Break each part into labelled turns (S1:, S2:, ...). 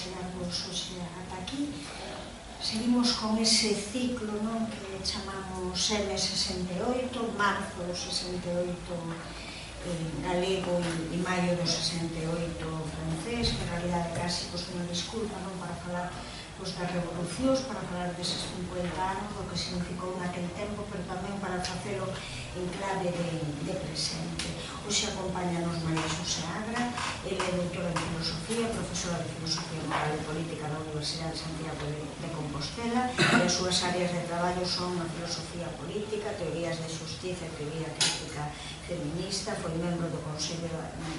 S1: chegarmos hoxe ata aquí. Seguimos con ese ciclo que chamamos M68, marzo do 68 galego e maio do 68 francés, que en realidad é casi unha disculpa para falar das revolucións, para falar deses 50 anos, do que significou naquele tempo, pero tamén para facelo en clave de presente. Hoxe acompáñanos María Xosé Agra, ela é doutora en Filosofía, profesora de Filosofía Moral e Política na Universidade de Santiago de Compostela, e as súas áreas de traballo son a filosofía política, teorías de xustiza e teoría crítica feminista, foi membro do Consello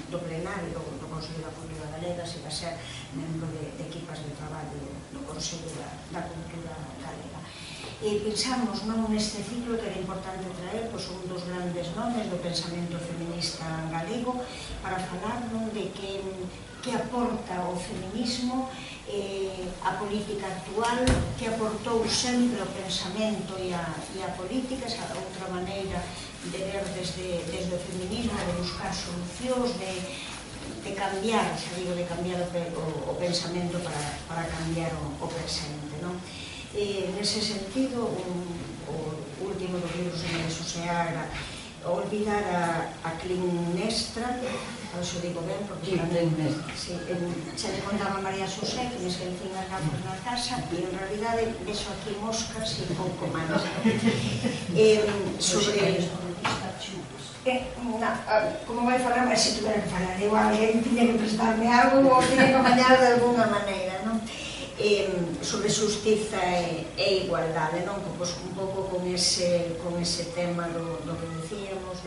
S1: do Plenario do Consello da Cultura Galega, e vai ser membro de equipas de traballo do Consello da Cultura Galega. E pensamos neste ciclo que era importante traer un dos grandes nomes do pensamento feminista galego para falar de que aporta o feminismo a política actual, que aportou sempre o pensamento e a política, esa outra maneira de ver desde o feminismo, de buscar solucións, de cambiar, xa digo, de cambiar o pensamento para cambiar o presente. Nese sentido, o último dos libros de María Xosé Agra, Olvidar a Clitemnestra, se o digo ben, porque xa le contaba a María Xosé que me esquecín as gafas na casa e en realidade vexo aquí moscas e pouco máis. Sobre... como vai falar, mas se tuviera que falar igual, alguén tiña que prestarme algo ou tiña que amañar de alguna maneira, sobre xustiza e igualdade, un pouco con ese tema do que dicíamos,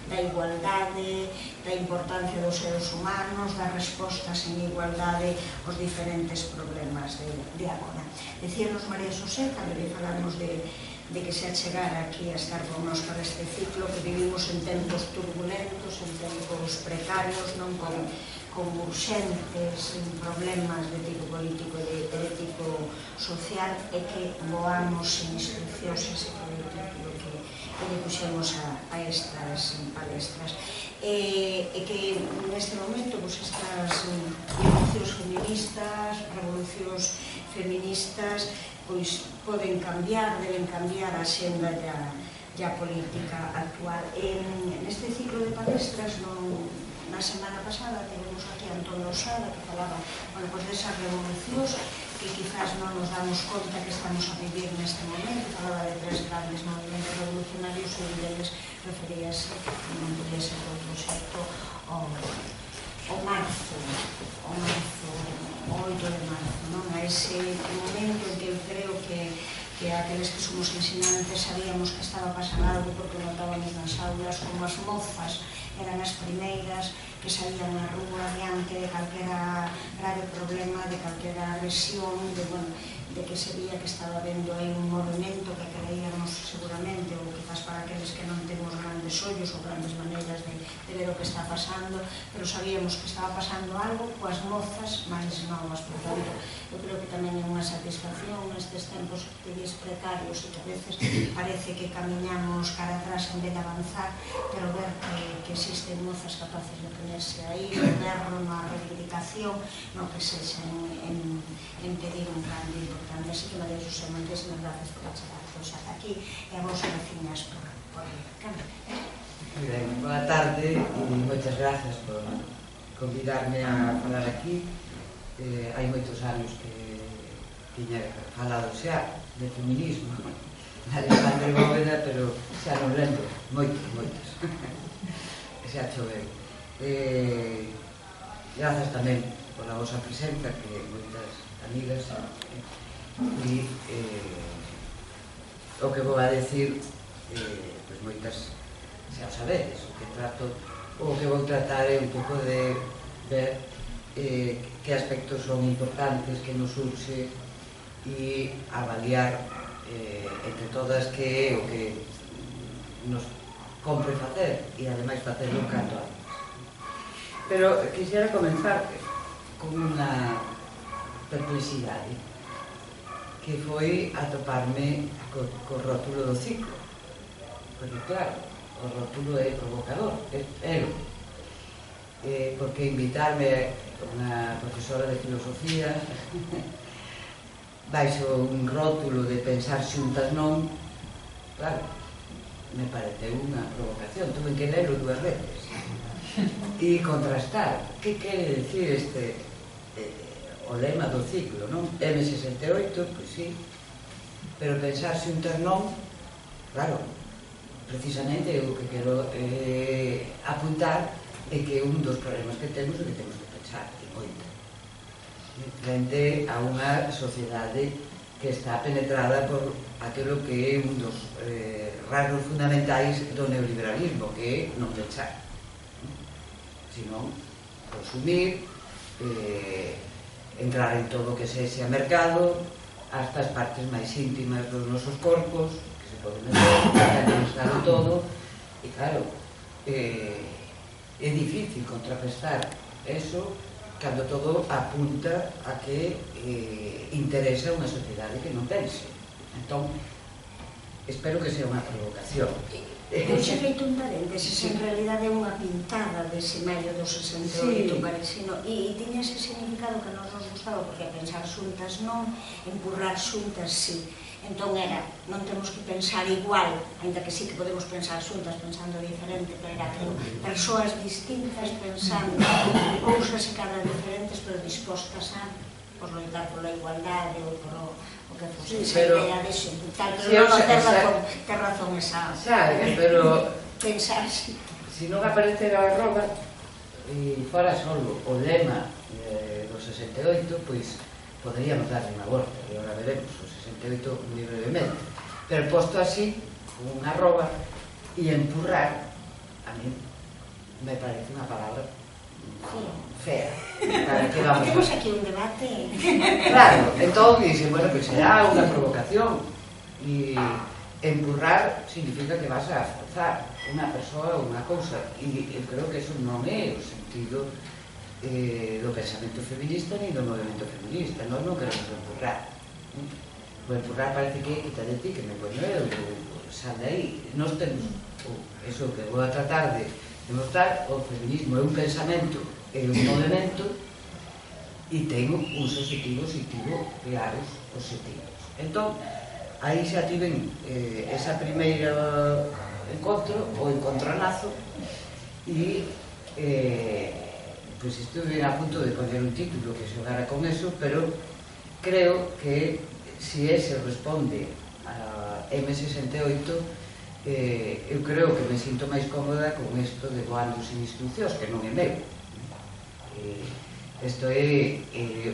S1: da igualdade, da importancia dos seres humanos, das respostas en igualdade aos diferentes problemas de agora. Decíanos María Xosé, cando lle falamos de que se achegara aquí a estar con nós para este ciclo, que vivimos en tempos turbulentos, en tempos precarios, con urxentes problemas de tipo político e de tipo social, e que voamos sin instruccións ese político que lle puxemos a estas palestras. E que neste momento estas revolucións feministas poden cambiar, deben cambiar a xenda e a política actual. Neste ciclo de palestras, na semana pasada, tivemos aquí a Antón Losada, que falaba desas revolucións que quizás non nos damos conta que estamos a vivir neste momento. Falaba de tres grandes movimentos revolucionarios e un deles referíase, non podía ser outro xeito, ao marzo, o 8 de marzo, a ese momento en que eu creo que aqueles que somos ensinantes sabíamos que estaba pasando algo, porque notábamos nas aulas como as mozas eran as primeiras que saían á rúa diante de calquera grave problema, de calquera agresión, de que se veía que estaba vendo aí un movimento que creíamos seguramente, ou quizás para aqueles que non temos grandes ollos ou grandes maneiras de ver o que está pasando, pero sabíamos que estaba pasando algo coas mozas máis novas. Por tanto, eu creo que tamén é unha satisfacción nestes tempos precarios e que a veces parece que camiñamos cara atrás en vez de avanzar, pero ver que existen mozas capaces de ponerse aí, de verlo na reivindicación, non que sexa en pedir un cambio importante. Así que, María Xosé, moitísimas gracias por chegarnos ata aquí e a vos, veciñas, por cambio.
S2: Boa tarde e moitas gracias por convidarme a falar aquí. Hai moitos anos que tiña falado xa de feminismo de Alexandre Bóveda, pero xa non lembro moitas xa choveu. Grazas tamén pola vosa presenza, que moitas amigas, e o que vou a decir, moitas xa o sabedes, o que vou tratar é un pouco de ver que aspectos son importantes, que nos urxe, e avaliar entre todas que é o que nos compre facer, e ademais facerlo canto antes. Pero quixera comenzar con unha perplexidade, que foi atoparme co rótulo do ciclo, porque claro, o rótulo é provocador, pero porque invitarme unha profesora de filosofía baixo un rótulo de pensar xuntas non, claro, me pareceu unha provocación, tuve que lerlo 2 veces e contrastar que quere decir o lema do ciclo, non? M68, pois sí, pero pensar xuntas non, claro, precisamente o que quero apuntar é que un dos problemas que temos é que temos que pensar e moito frente a unha sociedade que está penetrada por aquilo que é un dos rasgos fundamentais do neoliberalismo, que é non pensar, senón consumir, entrar en todo o que sexa mercado, hasta as partes máis íntimas dos nosos corpos, que se poden meter, que non está do todo, e claro, é difícil contrarrestar eso cando todo apunta a que interesa unha sociedade que non pense. Entón, espero que sea unha provocación.
S1: Hoxe feito un paréntesis, en realidade é unha pintada dese maio do 68 parecino, e tiña ese significado que nos gustaba, porque pensar xuntas non, empurrar xuntas sí. Entón era, non temos que pensar igual, ainda que sí que podemos pensar xuntas, pensando diferente, pero era que persoas distintas pensando cousas e cada diferentes, pero dispostas a loitar pola igualdade ou por o que fose esa idea de xuntar, pero non ter razón esa
S2: pero
S1: pensar así.
S2: Se non aparecera a arroba e fora solo o lema do 68, pois poderíamos darle unha volta, e agora veremos o 68 moi brevemente, pero posto así, con unha arroba, e empurrar, a mí me parece unha palabra fea. Para que vamos
S1: Temos aquí un debate.
S2: Claro, entón dixen, bueno, que será unha provocación, e empurrar significa que vas a forzar unha persoa ou unha cousa, e eu creo que eso non é o sentido do pensamento feminista ni do movimento feminista. Nós non queremos empurrar. O empurrar parece que quita de ti, que me poño eu, sal de aí. Nós temos, eso que vou a tratar de demostrar, o feminismo é un pensamento, é un movimento, e ten uns objetivos e tivo claros objetivos. Entón, aí xa tiven esa primeira encontro, o encontronazo, e pois estuve a punto de poñer un título que xogara con eso, pero creo que se ese responde a M68, eu creo que me sinto máis cómoda con isto de voando sin instruccións, que non é meu. Isto é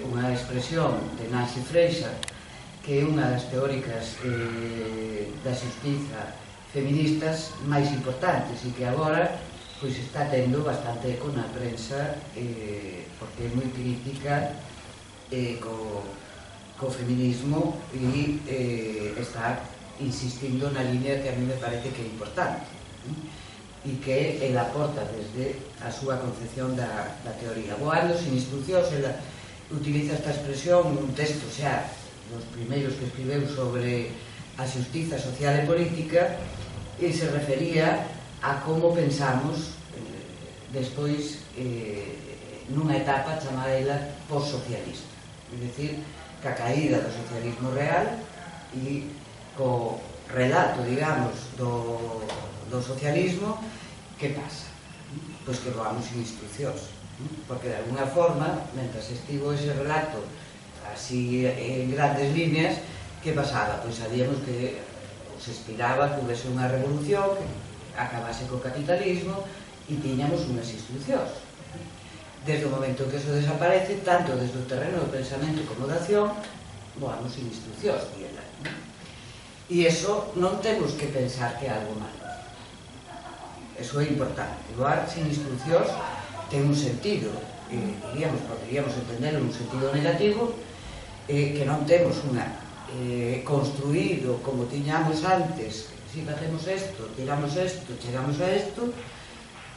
S2: unha expresión de Nancy Fraser, que é unha das teóricas da xustiza feministas máis importantes e que agora pois está tendo bastante eco na prensa, porque é moi crítica co feminismo e está insistindo na línea que a mí me parece que é importante, e que ela aporta desde a súa concepción da teoría. Voando sin instruccións, ela utiliza esta expresión nun texto xa dos primeiros que escribeu sobre a xustiza social e política, e se refería a como pensamos despois nunha etapa chamada ela post-socialista, é dicir, ca caída do socialismo real e co relato, digamos, do socialismo, que pasa? Pois que voamos sin instruccións, porque de alguna forma, mentras estivo ese relato así en grandes líneas, que pasaba? Pois sabíamos que se expiraba que houvese unha revolución que acabase co capitalismo e tiñamos unhas instruccións. Desde o momento que eso desaparece, tanto desde o terreno do pensamento como da acción, voamos sin instruccións, e eso non temos que pensar que é algo malo. Eso é importante. Voar sin instruccións ten un sentido, poderíamos entender un sentido negativo, que non temos unha construído como tiñamos antes. Si facemos isto, tiramos isto, chegamos a isto,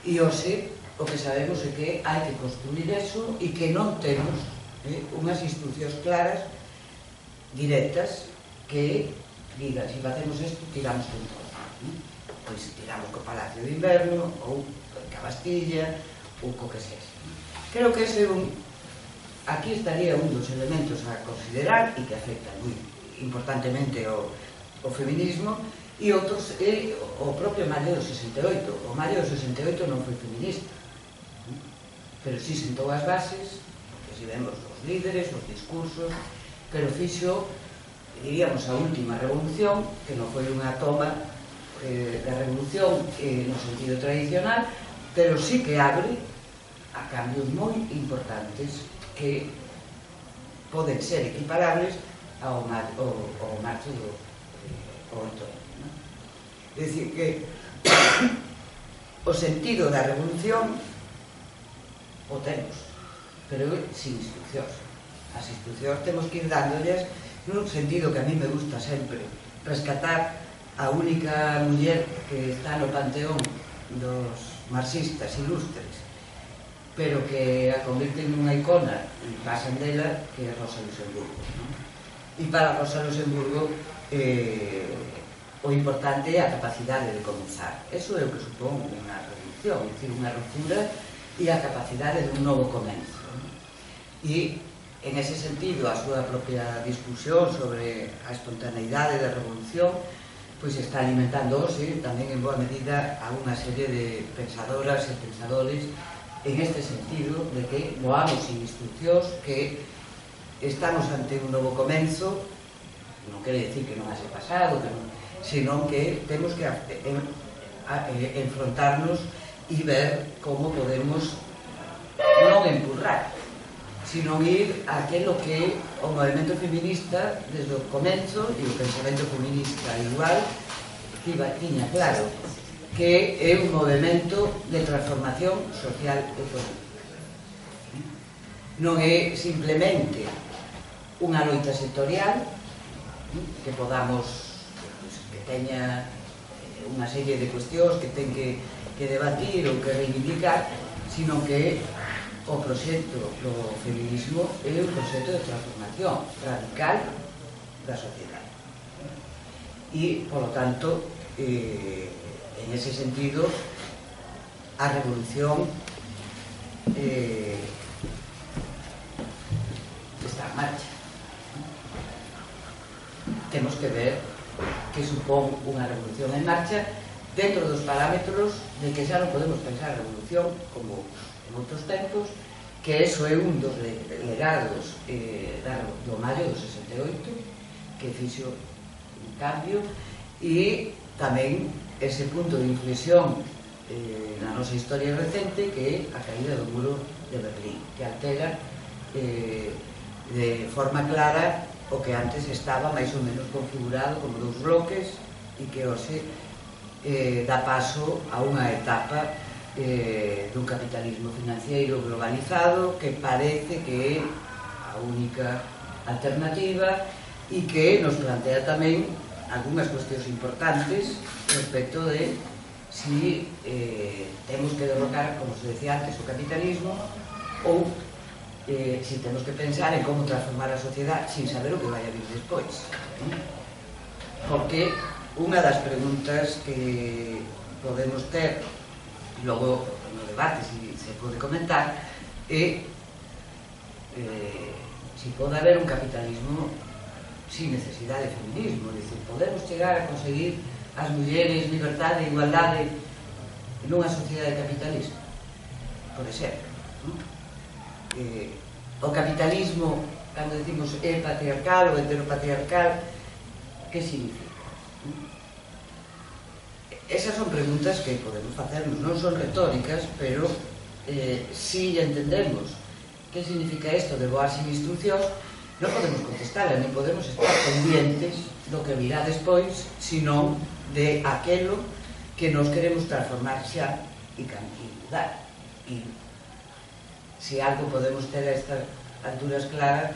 S2: e hoxe o que sabemos é que hai que construir eso e que non temos unhas instruccións claras, directas, que digan, si facemos isto, tiramos con todo. Pois tiramos co Palacio de Inverno, ou ca Bastilla, ou co que sexa. Creo que ese aquí estaría un dos elementos a considerar e que afecta moi importantemente o feminismo, e outros é o propio Maio do 68. O Maio do 68 non foi feminista, pero si sentou as bases, porque si vemos os líderes, os discursos, pero fixo, diríamos, a última revolución, que non foi unha toma da revolución no sentido tradicional, pero sí que abre a cambios moi importantes que poden ser equiparables ao marcho do 8. É dicir, que o sentido da revolución o temos, pero sin instruccións. As instruccións temos que ir dándolles nun sentido que a mí me gusta sempre rescatar a única muller que está no panteón dos marxistas ilustres, pero que a convirten nunha icona e pasan dela, que é Rosa Luxemburgo. E para Rosa Luxemburgo o importante é a capacidade de comenzar. Eso é o que supón unha revolución, é dicir, unha ruptura e a capacidade de un novo comenzo. E, en ese sentido, a súa propia discusión sobre a espontaneidade da revolución pois está alimentando hoxe tamén en boa medida a unha serie de pensadoras e pensadores en este sentido de que voamos sin instruccións, que estamos ante un novo comenzo, non quere dicir que non haxe pasado, senón que temos que enfrontarnos e ver como podemos non empurrar, sino ir a aquilo que o movimento feminista desde o comenzo, e o pensamento feminista igual, tiña claro, que é un movimento de transformación social e política. Non é simplemente unha loita sectorial que podamos, que teña unha serie de cuestións que ten que debatir ou que reivindicar, sino que o proxecto do feminismo é un proxecto de transformación radical da sociedade. E, polo tanto, en ese sentido, a revolución está en marcha. Temos que ver que supón unha revolución en marcha dentro dos parámetros de que xa non podemos pensar a revolución como en outros tempos, que eso é un dos legados do Maio do 68, que fixo un cambio, e tamén ese punto de inflexión na nosa historia recente, que é a caída do muro de Berlín, que altera de forma clara o que antes estaba máis ou menos configurado como dous bloques, e que hoxe dá paso a unha etapa dun capitalismo financiero globalizado que parece que é a única alternativa e que nos plantea tamén algunhas cuestións importantes respecto de si temos que derrocar, como se decía antes, o capitalismo, ou si temos que pensar en como transformar a sociedade sin saber o que vai a vir despois. Porque unha das preguntas que podemos ter, logo no debate se pode comentar, é si pode haber un capitalismo sin necesidade de feminismo. É dicir, podemos chegar a conseguir as mulleres liberdade e igualdade nunha sociedade capitalista? Pode ser, non? O capitalismo, cando decimos é patriarcal ou heteropatriarcal, que significa? Esas son preguntas que podemos facernos, non son retóricas, pero si entendemos que significa isto de voar sin instruccións, non podemos contestarla, nem podemos estar pendientes do que virá despois, senón de aquelo que nos queremos transformar xa e mudar. E se algo podemos ter a estas alturas claras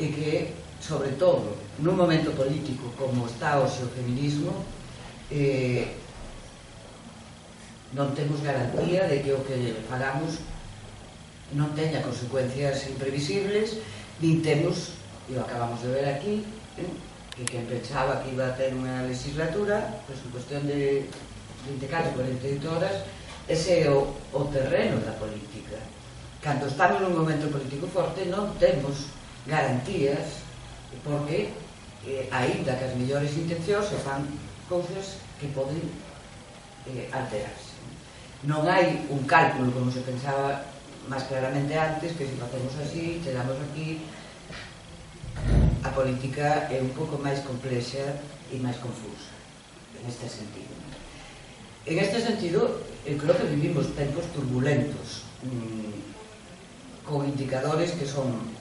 S2: é que, sobre todo, nun momento político como está hoxe o feminismo, non temos garantía de que o que fagamos non teña consecuencias imprevisibles, nin temos, e o acabamos de ver aquí, que quen pensaba que iba a ter unha legislatura, pois en cuestión de 24, 48 horas, ese é o terreno da política. Cando estamos nun momento político forte non temos garantías, porque aínda que as mellores intencións se fan cousas que poden alterarse. Non hai un cálculo como se pensaba máis claramente antes, que se facemos así, chegamos aquí. A política é un pouco máis complexa e máis confusa en este sentido. En este sentido, eu creo que vivimos tempos turbulentos, con indicadores que son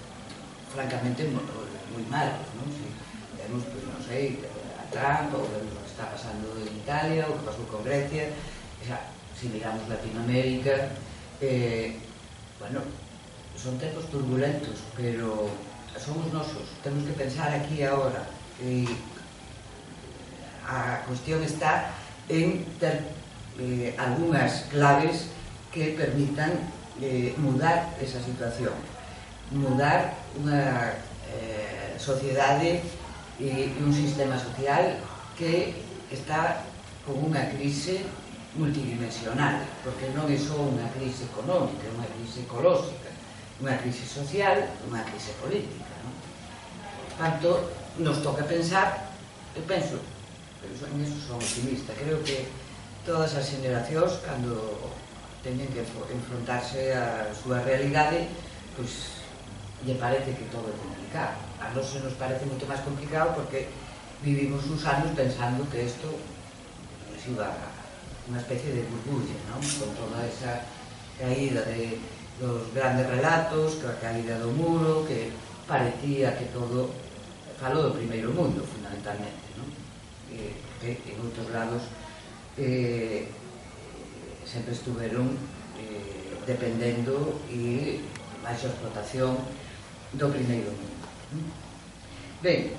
S2: francamente moi malos, non? Si vemos, pois non sei, a Trump, ou vemos o que está pasando en Italia, o que pasou con Grecia, se miramos Latinoamérica, bueno, son tempos turbulentos, pero somos nosos, temos que pensar aquí agora, e a cuestión está en ter algunhas claves que permitan mudar esa situación, mudar unha sociedade e un sistema social que está con unha crise multidimensional, porque non é só unha crise económica, é unha crise ecolóxica, unha crise social, unha crise política, non? Tanto, nos toca pensar, eu penso, en eso son optimista, creo que todas as generacións, cando teñen que enfrontarse á súa realidade, pois, lle parece que todo é complicado. A nós se nos parece moito máis complicado porque vivimos uns anos pensando que isto nos iba a unha especie de burbulla, non? Con toda esa caída dos grandes relatos, a caída do muro, que parecía que todo falou do primeiro mundo, fundamentalmente, non? Que en outros lados sempre estuveron dependendo e baixo a explotación do primeiro mundo. Ben,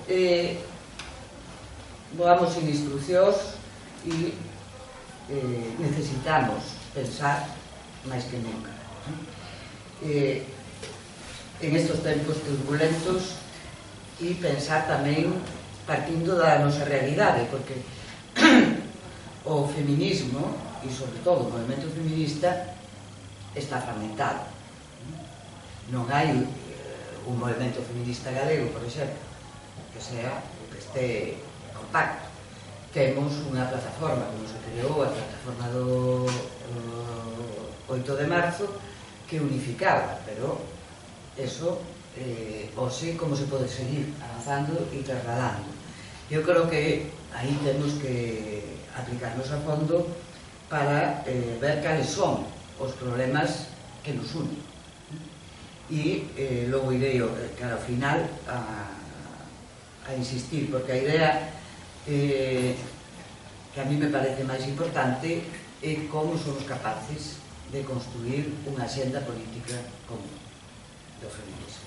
S2: vamos sin instruccións e necesitamos pensar máis que nunca. En estes tempos turbulentos e pensar tamén partindo da nosa realidade, porque o feminismo e sobre todo o movimento feminista está fragmentado. Non hai un movimento feminista galego, por exemplo, que sea o que este compacto. Temos unha plataforma, como se creou, a plataforma do 8 de marzo, que unificaba, pero eso, hoxe, como se pode seguir avanzando e trasladando. Eu creo que aí temos que aplicarnos a fondo para ver cales son os problemas que nos unen. E logo irei, cara, ao final, a insistir, porque a idea que a mí me parece máis importante é como somos capaces de construir unha xenda política común do feminismo,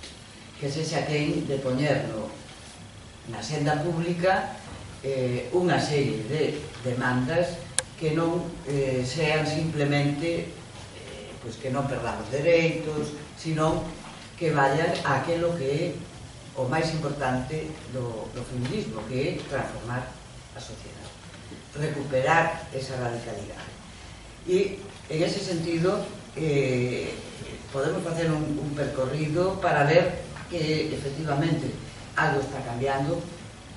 S2: que sexa quen de poñerlo na xenda pública unha serie de demandas que non sean simplemente que non perdamos dereitos, sino que vayan a aquilo que é o máis importante do feminismo, que é transformar a sociedade, recuperar esa radicalidade. E en ese sentido podemos facer un percorrido para ver que efectivamente algo está cambiando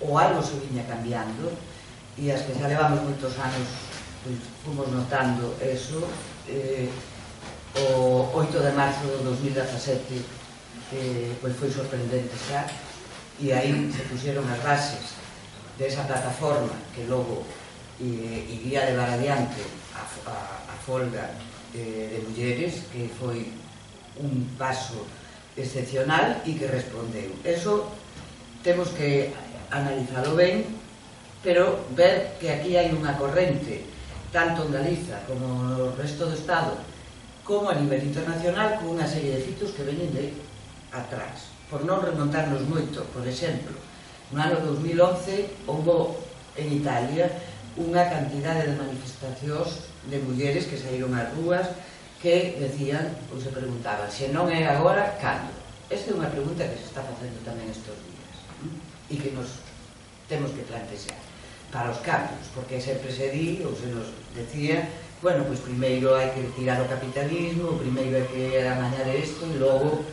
S2: ou algo se viña cambiando, e as que xa levamos moitos anos fomos notando eso. O 8 de marzo de 2017 foi sorprendente xa, e aí se puxeron as bases desa plataforma que logo iría levar adiante a folga de mulleres, que foi un paso excepcional e que respondeu. Eso temos que analizalo ben, pero ver que aquí hai unha corrente, tanto en Galiza como no resto do Estado, como a nivel internacional, con unha serie de fitos que veñen de atrás. Por non remontarnos moito, por exemplo, no ano 2011 houve en Italia unha cantidade de manifestacións de mulleres que saíron ás rúas que decían, ou se preguntaban, se non é agora, cando? Esta é unha pregunta que se está facendo tamén estes días e que nos temos que plantear para os cambios, porque sempre se di ou se nos decía bueno, pois primeiro hai que tirar o capitalismo, primeiro hai que amañar isto, e logo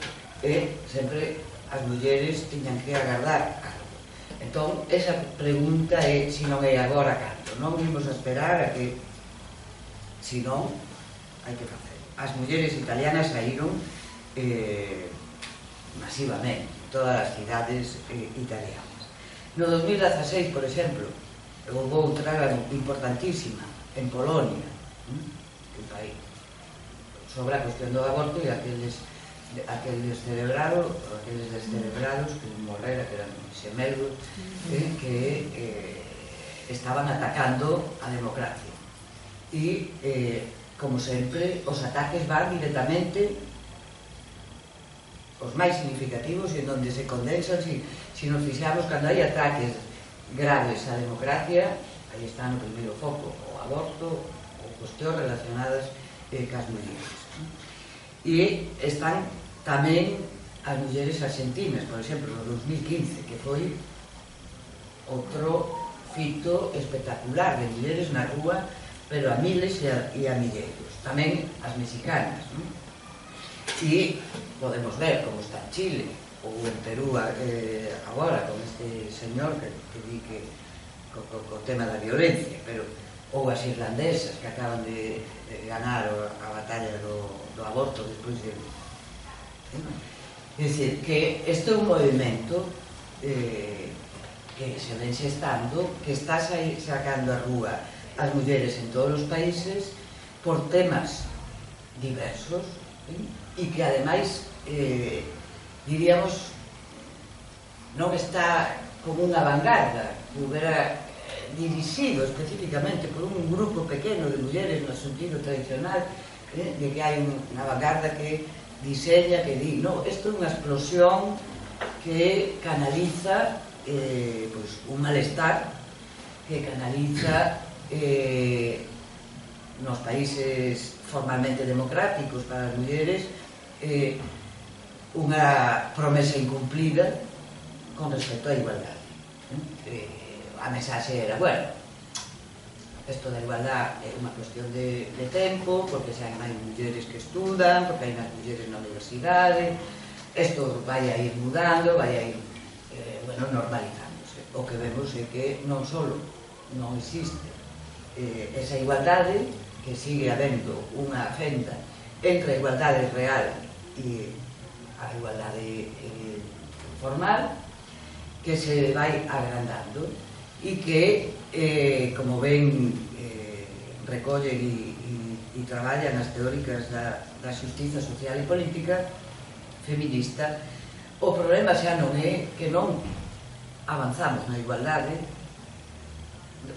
S2: sempre as mulleres tiñan que agardar algo. Entón, esa pregunta é, se non é agora, cando? Non vimos a esperar a que, se non, hai que facer. As mulleres italianas saíron masivamente en todas as cidades italianas. No 2016, por exemplo, houve outra importantísima en Polonia, un país, sobre a cuestión do aborto e aqueles descerebrados que morrera, que eran xemelgos, que estaban atacando a democracia. E, como sempre, os ataques van directamente os máis significativos e en onde se condensan. Se nos fixamos, cando hai ataques graves á democracia, aí está no primeiro foco o aborto ou cuestións relacionadas cas mulleres. E están tamén as mulleres argentinas, por exemplo, no 2015, que foi outro fito espectacular de mulleres na rúa, pero a miles e a milleiros. Tamén as mexicanas, e podemos ver como está en Chile ou en Perú agora con este señor que di que co tema da violencia, pero ou as irlandesas que acaban de ganar a batalla do aborto despois de... É dicir, que este é un movimento que se ven xestando, que está sacando a rúa as mulleres en todos os países por temas diversos e que ademais, diríamos, non está como unha vanguarda que houbera dirixido especificamente por un grupo pequeno de mulleres no sentido tradicional, de que hai unha vanguarda que diseña, que di, no, isto é unha explosión que canaliza un malestar, que canaliza nos países formalmente democráticos para as mulleres unha promesa incumplida con respecto á igualdade. A mensaxe era, bueno, isto da igualdade é unha cuestión de tempo, porque xa hai mulleres que estudan, porque hai máis mulleres na universidade, isto vai a ir mudando, vai a ir normalizándose. O que vemos é que non só non existe esa igualdade, que sigue habendo unha fenda entre a igualdade real e a igualdade formal, que se vai agrandando e que, como ben recollen e traballan as teóricas da xustiza social e política feminista, o problema xa non é que non avanzamos na igualdade,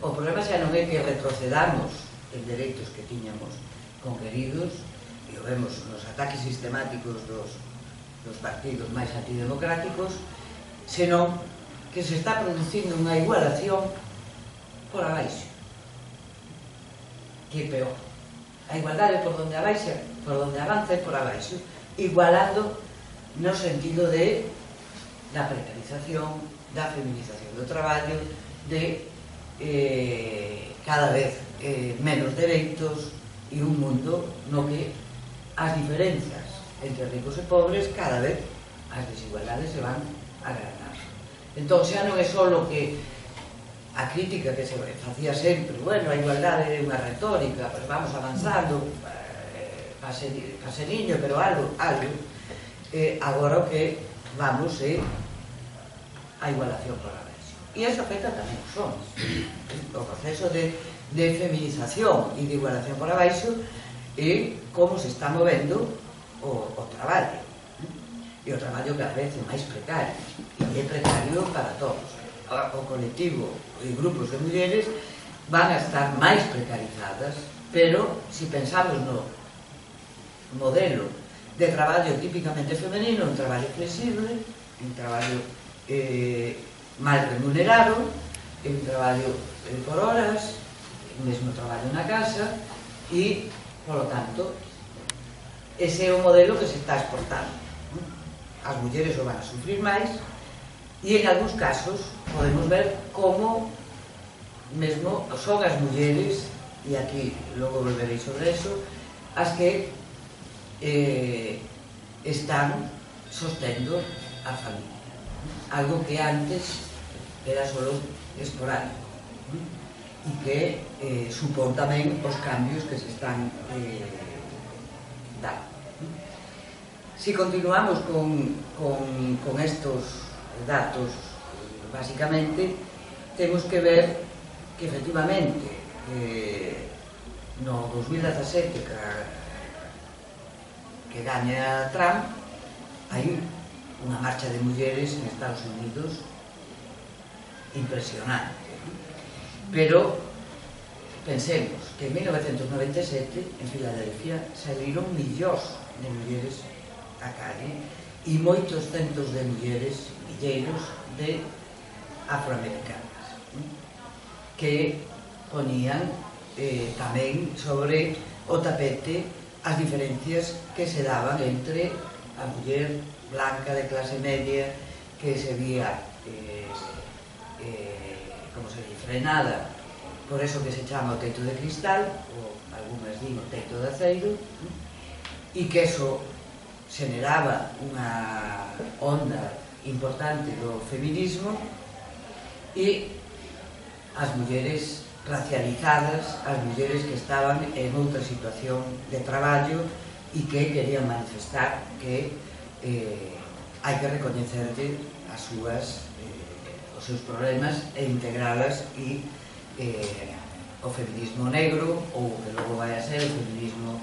S2: o problema xa non é que retrocedamos en dereitos que tiñamos conqueridos, e o vemos nos ataques sistemáticos dos partidos máis antidemocráticos, senón que se está producindo unha igualación por abaixo, que é peor. A igualdade por donde avanza é por abaixo, igualando no sentido da precarización, da feminización do traballo, de cada vez menos dereitos e un mundo no que as diferenzas entre ricos e pobres, cada vez as desigualdades se van agrandar. Entón, xa non é só que a crítica que se facía sempre, bueno, a igualdade é unha retórica, pues vamos avanzando, paseniño, pero algo, agora o que vamos é a igualación por abaixo. E eso afecta tamén os homens. O proceso de feminización e de igualación por abaixo é como se está movendo o traballo. E o traballo cada vez é máis precario, e é precario para todos. O colectivo e grupos de mulleres van a estar máis precarizadas, pero se pensamos no modelo de traballo típicamente femenino, un traballo flexible, un traballo mal remunerado, un traballo por horas, o mesmo traballo na casa, e, polo tanto, ese é o modelo que se está exportando. As mulleres o van a sufrir máis, e en algúns casos podemos ver como mesmo son as mulleres e aquí logo volverei sobre eso, as que están sostendo a familia, algo que antes era solo esporádico e que supón tamén os cambios que se están dando. Si continuamos con estos datos, basicamente temos que ver que efectivamente no 2017 que gaña Trump hai unha marcha de mulleres en Estados Unidos impresionante, pero pensemos que en 1997 en Filadelfia saliron millóns de mulleres á calle e moitos centos de mulleres, milleiros de afroamericanas que ponían tamén sobre o tapete as diferencias que se daban entre a muller blanca de clase media que se vía como se dice, frenada por eso que se chama o teito de cristal, ou algúnas din o teito de aceiro, e que eso generaba unha onda importante do feminismo e as mulleres racializadas, as mulleres que estaban en outra situación de traballo e que querían manifestar que hai que recoñecerlle as súas os seus problemas e integralas e o feminismo negro ou o que logo vai a ser o feminismo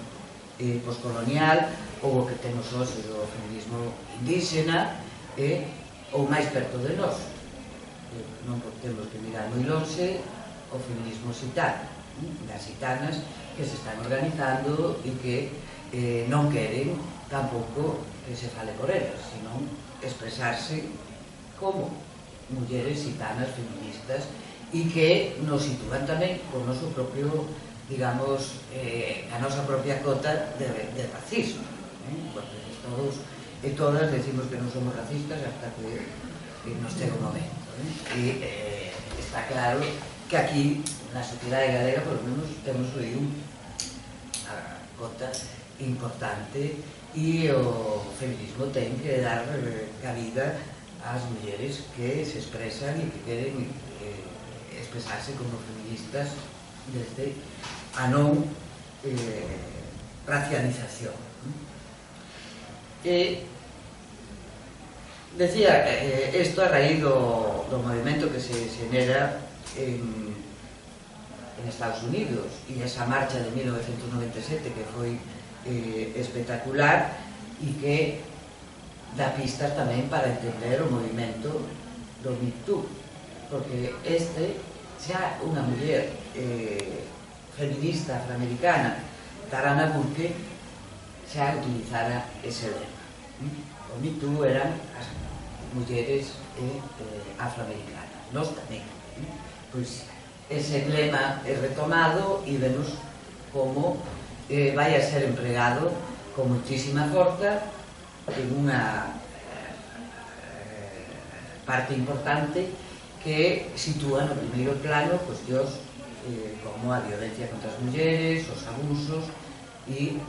S2: postcolonial ou o que temos hoxe o feminismo indígena ou máis perto de nós. Non temos que mirar moi lonxe o feminismo xitano, das xitanas que se están organizando e que non queren tampouco que se fale por elas, senón expresarse como mulleres xitanas feministas e que nos sitúan tamén con o noso propio, digamos, a nosa propia cota de racismo, porque todos e todas decimos que non somos racistas hasta que nos chega o momento, e está claro que aquí na sociedade galega por lo menos temos aí unha cota importante e o feminismo ten que dar cabida ás mulleres que se expresan e que queren expresarse como feministas desde a non racialización. Decía, isto a raíz do movimento que se xenera en Estados Unidos e esa marcha de 1997 que foi espectacular e que dá pistas tamén para entender o movimento do Me Too, porque xa unha muller feminista afroamericana, Tarana Burke, xa utilizara ese lema. O Me Too eran as mulleres afroamericanas, nós tamén. Pois ese lema é retomado e vemos como vai a ser empregado con muchísima forza en unha parte importante que sitúa no primeiro plano cuestións como a violencia contra as mulleres, os abusos e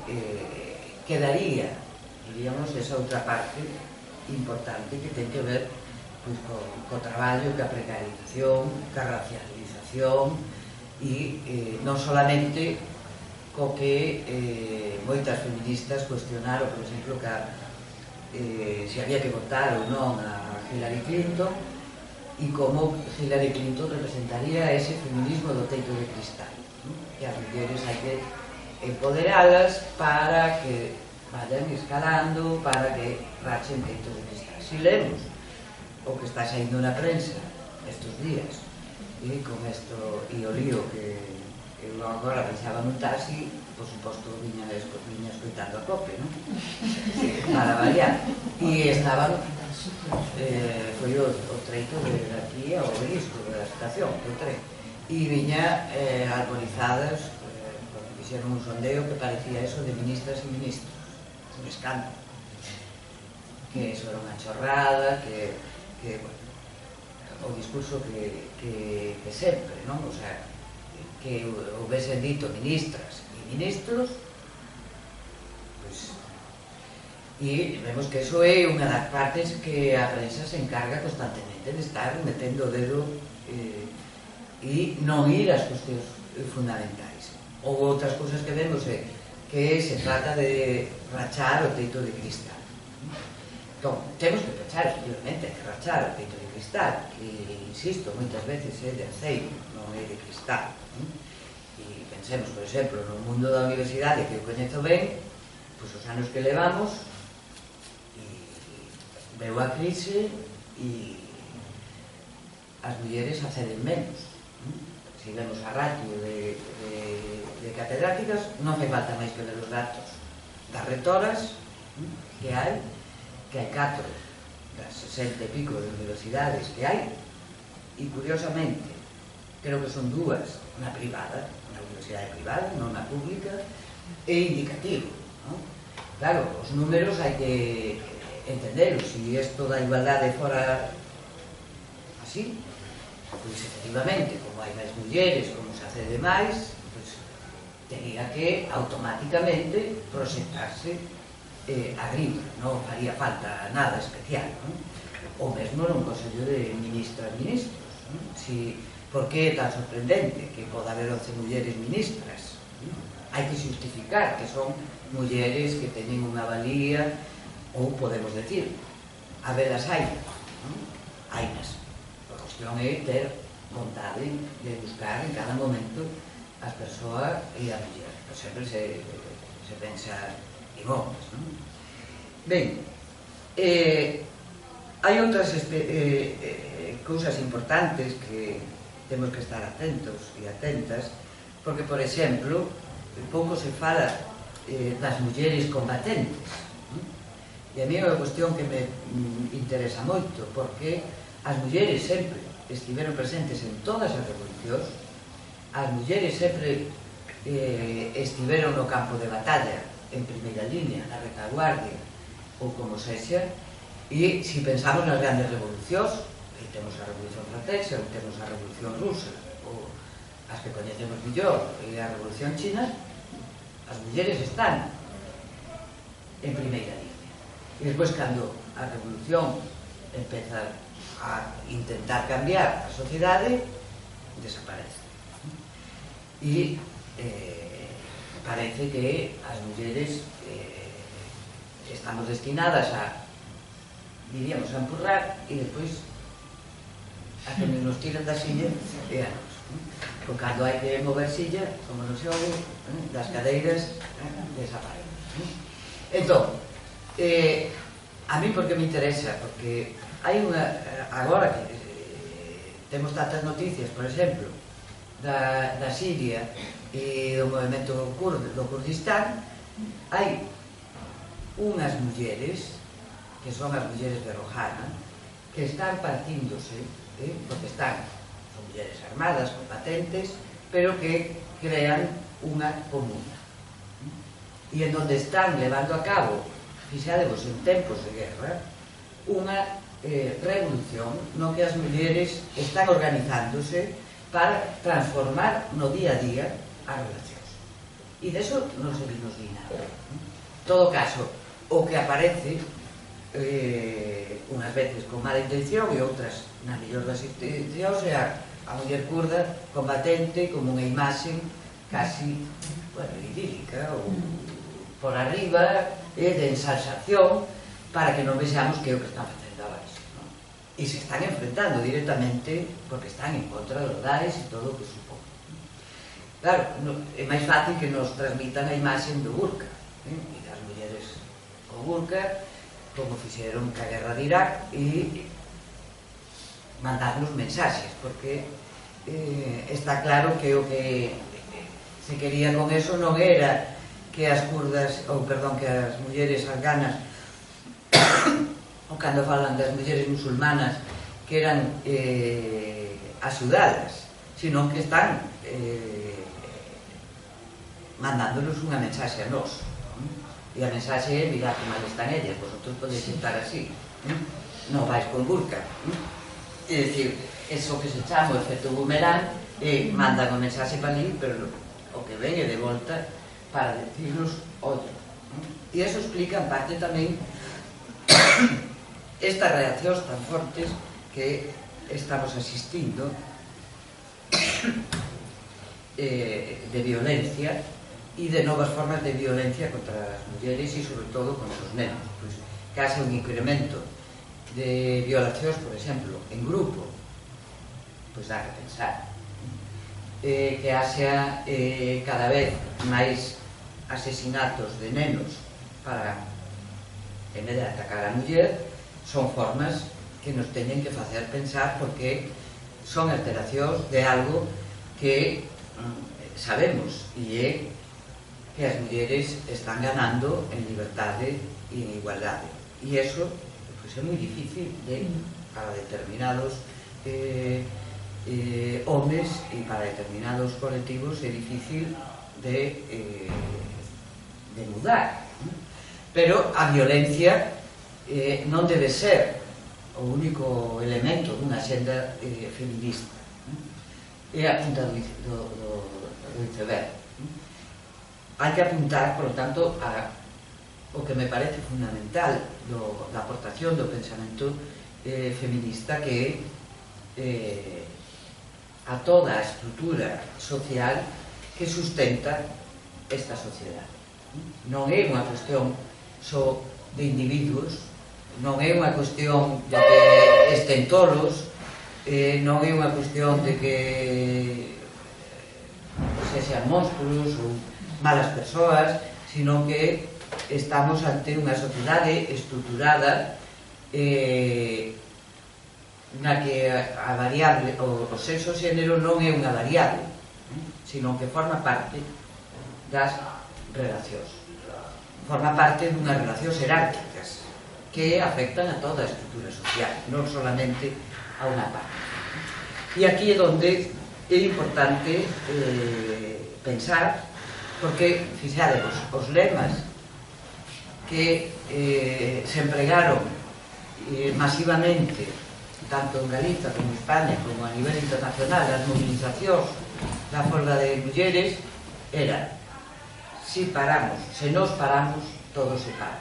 S2: quedaría, diríamos, esa outra parte importante que ten que ver co traballo, ca precarización, ca racialización e non solamente co que moitas feministas cuestionaron, por exemplo, se había que votar ou non a Hillary Clinton e como Hillary Clinton representaría ese feminismo do teito de cristal, que as mulleres hai que empoderalas para que vayan escalando, para que rachen teito de cristal. Si lemos o que está saindo na prensa estes días con isto e o lío que eu agora pensaba nun taxi, por suposto viña escoitando a COPE, non? Para variar. E estaban, foi o treito de aquí ao obelisco da estación, do tren. E viña alborizadas, porque fixeron un sondeo que parecía eso de ministras e ministros. Un escándalo. Que eso era unha chorrada, que bueno, o discurso que sempre, non? O sea, que houvesen dito ministras e ministros, e vemos que eso é unha das partes que a prensa se encarga constantemente de estar metendo o dedo e non ir ás cuestións fundamentais. Ou outras cousas que vemos é que se trata de rachar o teito de cristal. Entón, temos que rachar, efectivamente, que rachar o teito de cristal, que, insisto, moitas veces é de aceiro, non é de cristal. E pensemos, por exemplo, no mundo da universidade, que eu coñezo ben, pois os anos que levamos, veu a crise e as mulleres acceden menos. Se vemos a ratio de catedráticas, non fai falta máis que ver os datos das rectoras que hai 4 das 60 e pico de universidades que hai, e curiosamente creo que son 2 na privada, na universidade privada, non na pública, é indicativo, non? Claro, os números hai que entenderos. Se isto da igualdade fora así, pois efectivamente, como hai máis mulleres, como se accede máis, pois tería que automáticamente proxectarse arriba, non faría falta nada especial, non? O mesmo nun consello de ministras e ministros, non? Por que é tan sorprendente que poda haber 11 mulleres ministras? Hai que justificar que son mulleres que teñen unha valía, ou podemos decir, a velas hai, hainas. A cuestión é ter vontade de buscar en cada momento as persoas e a muller. Pois sempre se pensa en homes, non? Ben, hai outras cousas importantes que temos que estar atentos e atentas, porque, por exemplo, pouco se fala das mulleres combatentes. E a mí é unha cuestión que me interesa moito, porque as mulleres sempre estiveron presentes en todas as revolucións, as mulleres sempre estiveron no campo de batalla, en primeira línea, na retaguardia, ou como sexa, e se pensamos nas grandes revolucións, que temos a Revolución Francesa, ou temos a Revolución Rusa, ou as que coñecemos mellor, e a Revolución China, as mulleres están en primeira línea. E despois, cando a revolución empeza a intentar cambiar a sociedade, desaparece. E parece que as mulleres estamos destinadas a, diríamos, a empurrar e despois a que nos tiran da silla e a nos. Porque cando hai que mover silla, como non se ove, das cadeiras desaparecen. Entón, a mí porque me interesa, porque hai unha, agora que temos tantas noticias, por exemplo, da Siria e do movimento do Kurdistán, hai unhas mulleres, que son as mulleres de Rojana, que están partíndose, porque son mulleres armadas, combatentes, pero que crean unha comuna. E en donde están levando a cabo, fixadevos en tempos de guerra, unha revolución no que as mulleres están organizándose para transformar no día a día as relacións. E deso non se nos di nada. En todo caso, o que aparece unhas veces con mala intención e outras na mellor das intencións é a muller kurda combatente como unha imaxe casi idílica ou por arriba de ensalzación para que non vexamos que é o que están facendo abaixo, e se están enfrentando directamente porque están en contra dos Daesh e todo o que supón. Claro, é máis fácil que nos transmitan a imaxe do burka e das mulleres co burka, como fixeron ca guerra de Irak, e mandarnos mensaxes, porque está claro que o que se quería con eso non era que as kurdas, ou perdón, que as mulleres afganas, ou cando falan das mulleres musulmanas, que eran axudadas, sino que están mandándonos unha mensaxe a nós. E a mensaxe é, mirad que mal están ellas, vosotros podeis estar así, non vais con burka. É dicir, eso que se chama o efecto boomerang, mandan o mensaxe para ali, pero o que ven é de volta para decirnos outro. E eso explica en parte tamén estas reaccións tan fortes que estamos asistindo de violencia e de novas formas de violencia contra as mulleres e sobre todo contra os nenos. Pois, case un incremento de violacións, por exemplo, en grupo, pois dá que pensar. Que haxa cada vez máis asesinatos de nenos para, en vez de atacar a muller, son formas que nos teñen que facer pensar porque son alteracións de algo que sabemos e é que as mulleres están ganando en liberdade e en igualdade. E iso pois, é moi difícil para determinados homes e para determinados colectivos é difícil de mudar. Pero a violencia non debe ser o único elemento dunha xenda feminista. É a punta do iceberg. Hai que apuntar, por lo tanto, o que me parece fundamental da aportación do pensamento feminista, que é a toda a estrutura social que sustenta esta sociedade. Non é unha cuestión só de individuos, non é unha cuestión de que estén tolos, non é unha cuestión de que sean monstruos ou malas persoas, sino que estamos ante unha sociedade estruturada na que a variable, o sexo e xénero non é unha variable, sino que forma parte das relacións, forma parte dunhas relacións jerárquicas que afectan a toda a estrutura social, non solamente a unha parte. E aquí é onde é importante pensar, porque, fixadevos, os lemas que se empregaron masivamente tanto en Galiza como en España como a nivel internacional, as movilizacións da folga de mulleres eran: se nos paramos, todo se para,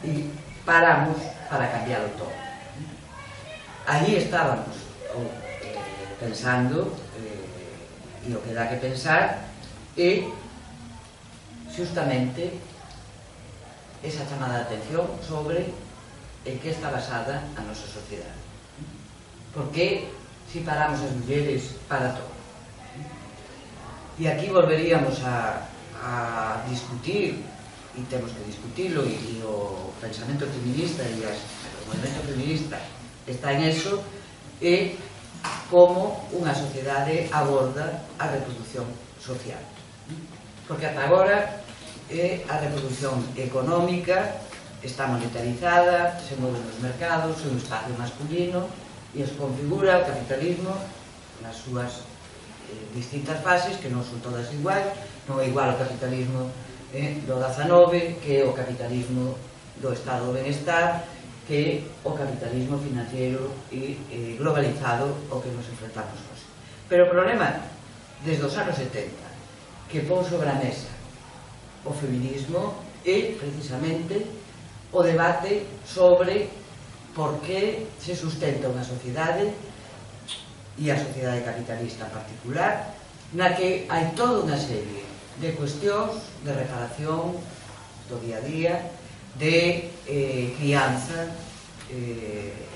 S2: e paramos para cambiar o todo. Aí estábamos pensando, e o que dá que pensar é justamente esa chamada de atención sobre en que está basada a nosa sociedade. Porque se paramos as mulleres para todo. E aquí volveríamos a discutir, e temos que discutilo, e o pensamento feminista e o movimento feminista está en eso, é como unha sociedade aborda a reproducción social. Porque ata agora a reproducción económica está monetarizada, se move nos mercados, é un espacio masculino e se configura o capitalismo nas súas distintas fases, que non son todas iguais. Non é igual o capitalismo do 19, que o capitalismo do estado do benestar, que o capitalismo financiero e globalizado ao que nos enfrentamos hoxe. Pero o problema, desde os anos 70, que pon sobre a mesa o feminismo é precisamente o debate sobre por que se sustenta unha sociedade, e a sociedade capitalista en particular, na que hai toda unha serie de cuestións de reparación do día a día, de crianza,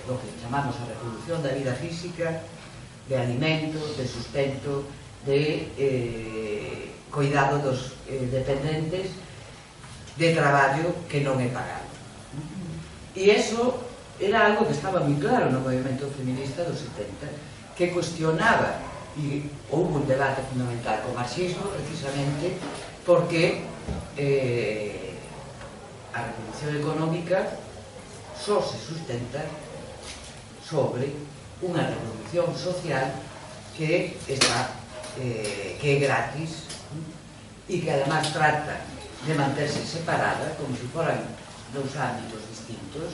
S2: do que chamamos a reproducción da vida física, de alimento, de sustento, de cuidado dos dependentes, de traballo que non é pagado. E iso era algo que estaba moi claro no movimento feminista dos 70, que cuestionaba, e houve un debate fundamental co marxismo precisamente porque a revolución económica só se sustenta sobre unha revolución social que é gratis e que además trata de manterse separada como se foran dous ámbitos distintos,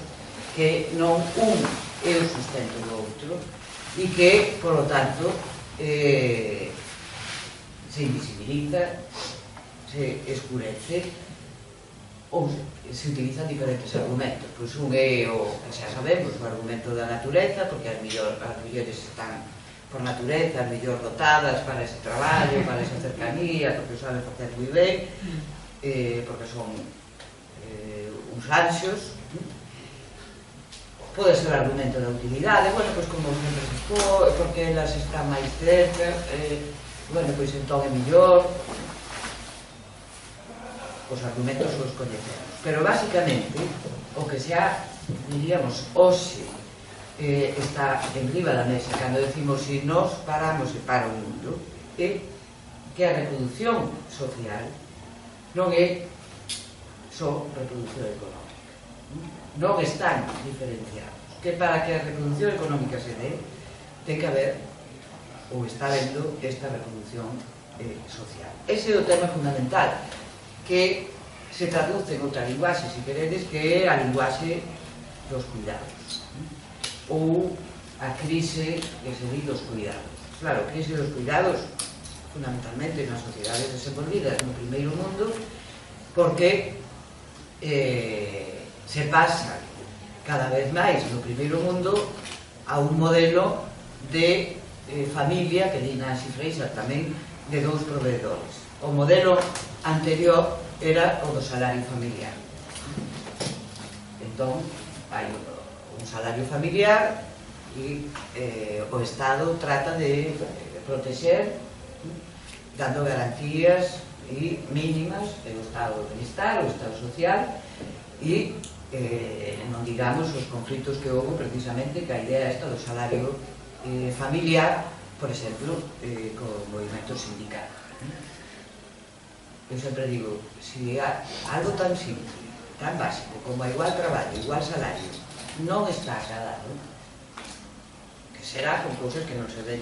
S2: que non un é o sustento do outro, e que, por lo tanto, se invisibiliza, se escurece ou se utilizan diferentes argumentos. Pois un é o que xa sabemos, o argumento da natureza, porque as mulleres están por natureza, as mellor dotadas para ese traballo, para esa cercanía, porque o saben facer moi ben, porque son uns anxos. Pode ser o argumento da utilidade, bueno, pois como sempre se expón, porque elas están máis cerca, bueno, pois entón é mellor. Os argumentos os coñecemos, pero basicamente o que xa, diríamos, hoxe está en riba da mesa cando decimos si nos paramos e para o mundo é que a reproducción social non é só reproducción económica, non están diferenciados, que para que a reproducción económica se dé ten que haber ou está vendo esta reproducción social. Ese é o tema fundamental que se traduce en outra linguaxe, se queredes, que é a linguaxe dos cuidados ou a crise que se di dos cuidados. Claro, a crise dos cuidados fundamentalmente nas sociedades desenvolvidas no primeiro mundo, porque se pasa cada vez máis no primeiro mundo a un modelo de familia que di Nancy Fraser tamén de dous proveedores. O modelo anterior era o do salario familiar. Entón, hai un salario familiar e o Estado trata de proteger dando garantías mínimas o Estado de Benestar, o Estado social e non digamos os conflitos que houve precisamente que a idea esta do salario familiar, por exemplo, co movimento sindical. Eu sempre digo, se algo tan simple, tan básico como a igual traballo, igual salario, non está aclarado, que será con cousas que non se ven,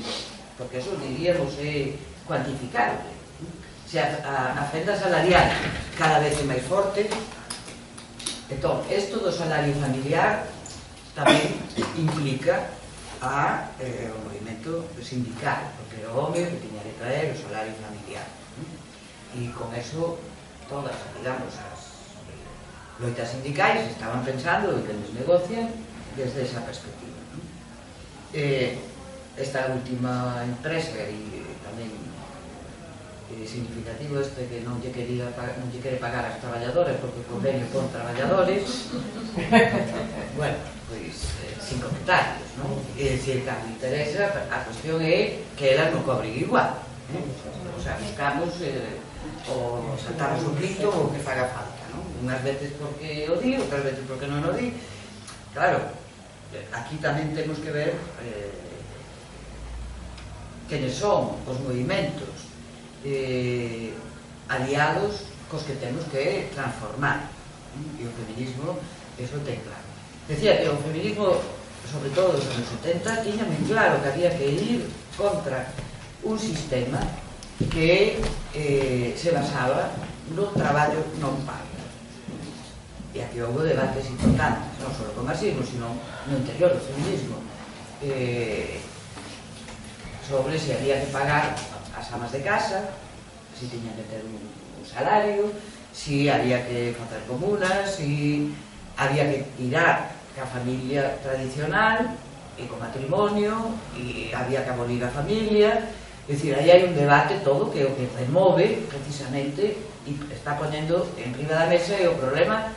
S2: porque eso diríamos é cuantificable. Se a fenda salarial cada vez é máis forte, entón, isto do salario familiar tamén implica o movimento sindical, porque era o home que tiña que traer o salario familiar. E con eso todas, digamos, as loitas sindicais estaban pensando en que les negocian desde esa perspectiva. Esta última empresa e tamén significativo este que non lle quere pagar as traballadoras porque convenio con traballadores, bueno, pois sin comentarios, non? É dicir, que me interesa, a cuestión é que elas non cobren igual, o sea, buscamos o saltamos o grito o que faga falta, non? Unhas veces porque o di, outras veces porque non o di. Claro, aquí tamén temos que ver quenes son os movimentos aliados cos que temos que transformar, e o feminismo eso ten claro. Decía que o feminismo, sobre todo nos anos 70, tiña moi claro que había que ir contra un sistema que se basaba no traballo non pago. E aquí houve debates importantes, non só co marxismo, sino no interior do feminismo, sobre se había que pagar as amas de casa, se tiñan que ter un salario, se había que facer comunas, se había que tirar ca familia tradicional e co matrimonio, e había que abolir a familia. É dicir, aí hai un debate todo que o que remove precisamente e está ponendo en riba da mesa é o problema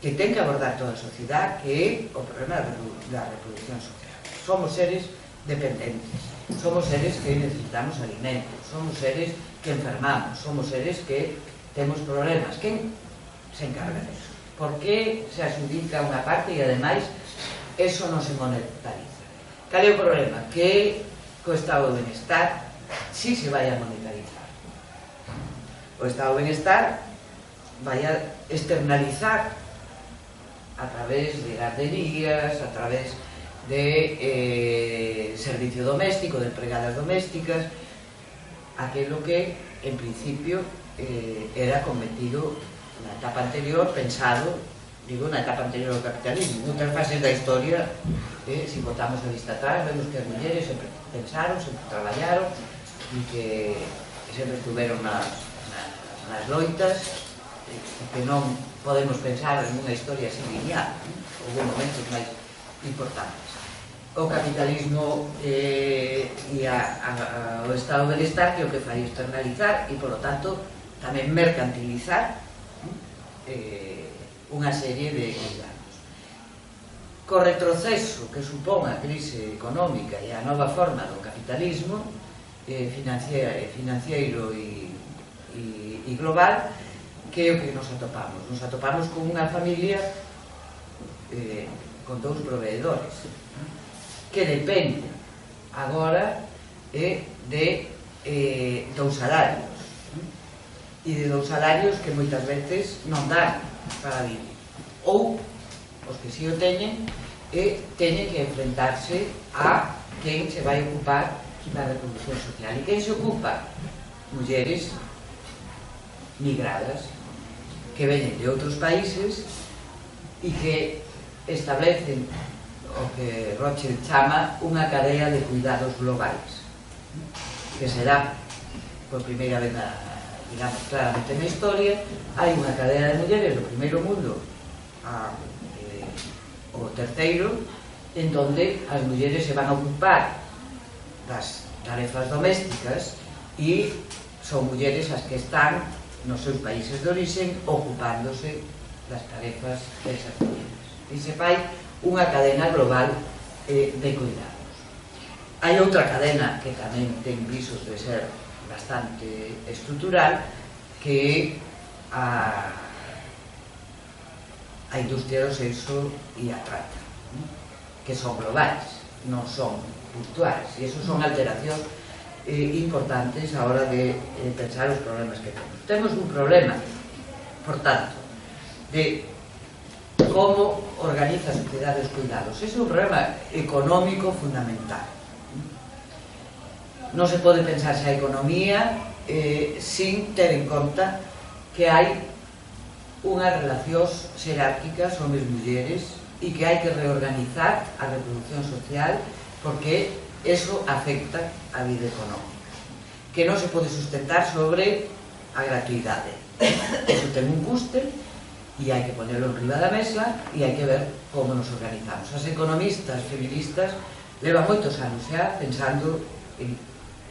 S2: que ten que abordar toda a sociedade, que é o problema da reproducción social. Somos seres dependentes, somos seres que necesitamos alimentos, somos seres que enfermamos, somos seres que temos problemas. Quen se encarga disso? Por que se adjudica unha parte e ademais eso non se monetariza? Cal é o problema? Que co estado de benestar si se vai a monetarizar. O estado de benestar vai a externalizar a través de garderías, a través de servicio doméstico, de empregadas domésticas, aquilo que en principio era cometido na etapa anterior, pensado digo, na etapa anterior ao capitalismo. En outras fases da historia, se botamos a vista atrás, vemos que as mulleres sempre pensaron, sempre traballaron, e que sempre estuveron nas loitas, que non podemos pensar en unha historia así lineal. Houve momentos máis importantes. O capitalismo e o estado de bienestar que o que fai externalizar e, polo tanto, tamén mercantilizar unha serie de cuidados. Co retroceso que supón a crise económica e a nova forma do capitalismo financiero e global, que é o que nos atopamos? Nos atopamos con unha familia con dous proveedores que depende agora de dous salarios e de dous salarios que moitas veces non dan para vivir, ou os que si o teñen teñen que enfrentarse a quen se vai ocupar da reproducción social. E quen se ocupa? Mulleres migradas que veñen de outros países e que establecen o que Rothschild chama unha cadea de cuidados globais, que será por primeira vez, digamos, claramente na historia. Hai unha cadea de mulleres do primeiro mundo ao terceiro, en donde as mulleres se van a ocupar das tarefas domésticas e son mulleres as que están nos seus países de origen ocupándose das tarefas desas mulleres. E se fai unha cadena global de cuidados. Hai outra cadena que tamén ten visos de ser bastante estrutural, que é a industria do sexo e a trata, que son globais, non son puntuais, e esos son alteracións importantes a hora de pensar os problemas que temos. Temos un problema, por tanto, de como organiza a sociedade os cuidados. Ese é un problema económico fundamental. Non se pode pensar xa a economía sin ter en conta que hai unhas relacións xerárquicas homes-mulleres e que hai que reorganizar a reproducción social, porque eso afecta a vida económica, que non se pode sustentar sobre a gratuidade. Eso ten un custe e hai que ponerlo en riba da mesa e hai que ver como nos organizamos. As economistas feministas levan moitos anos xa pensando en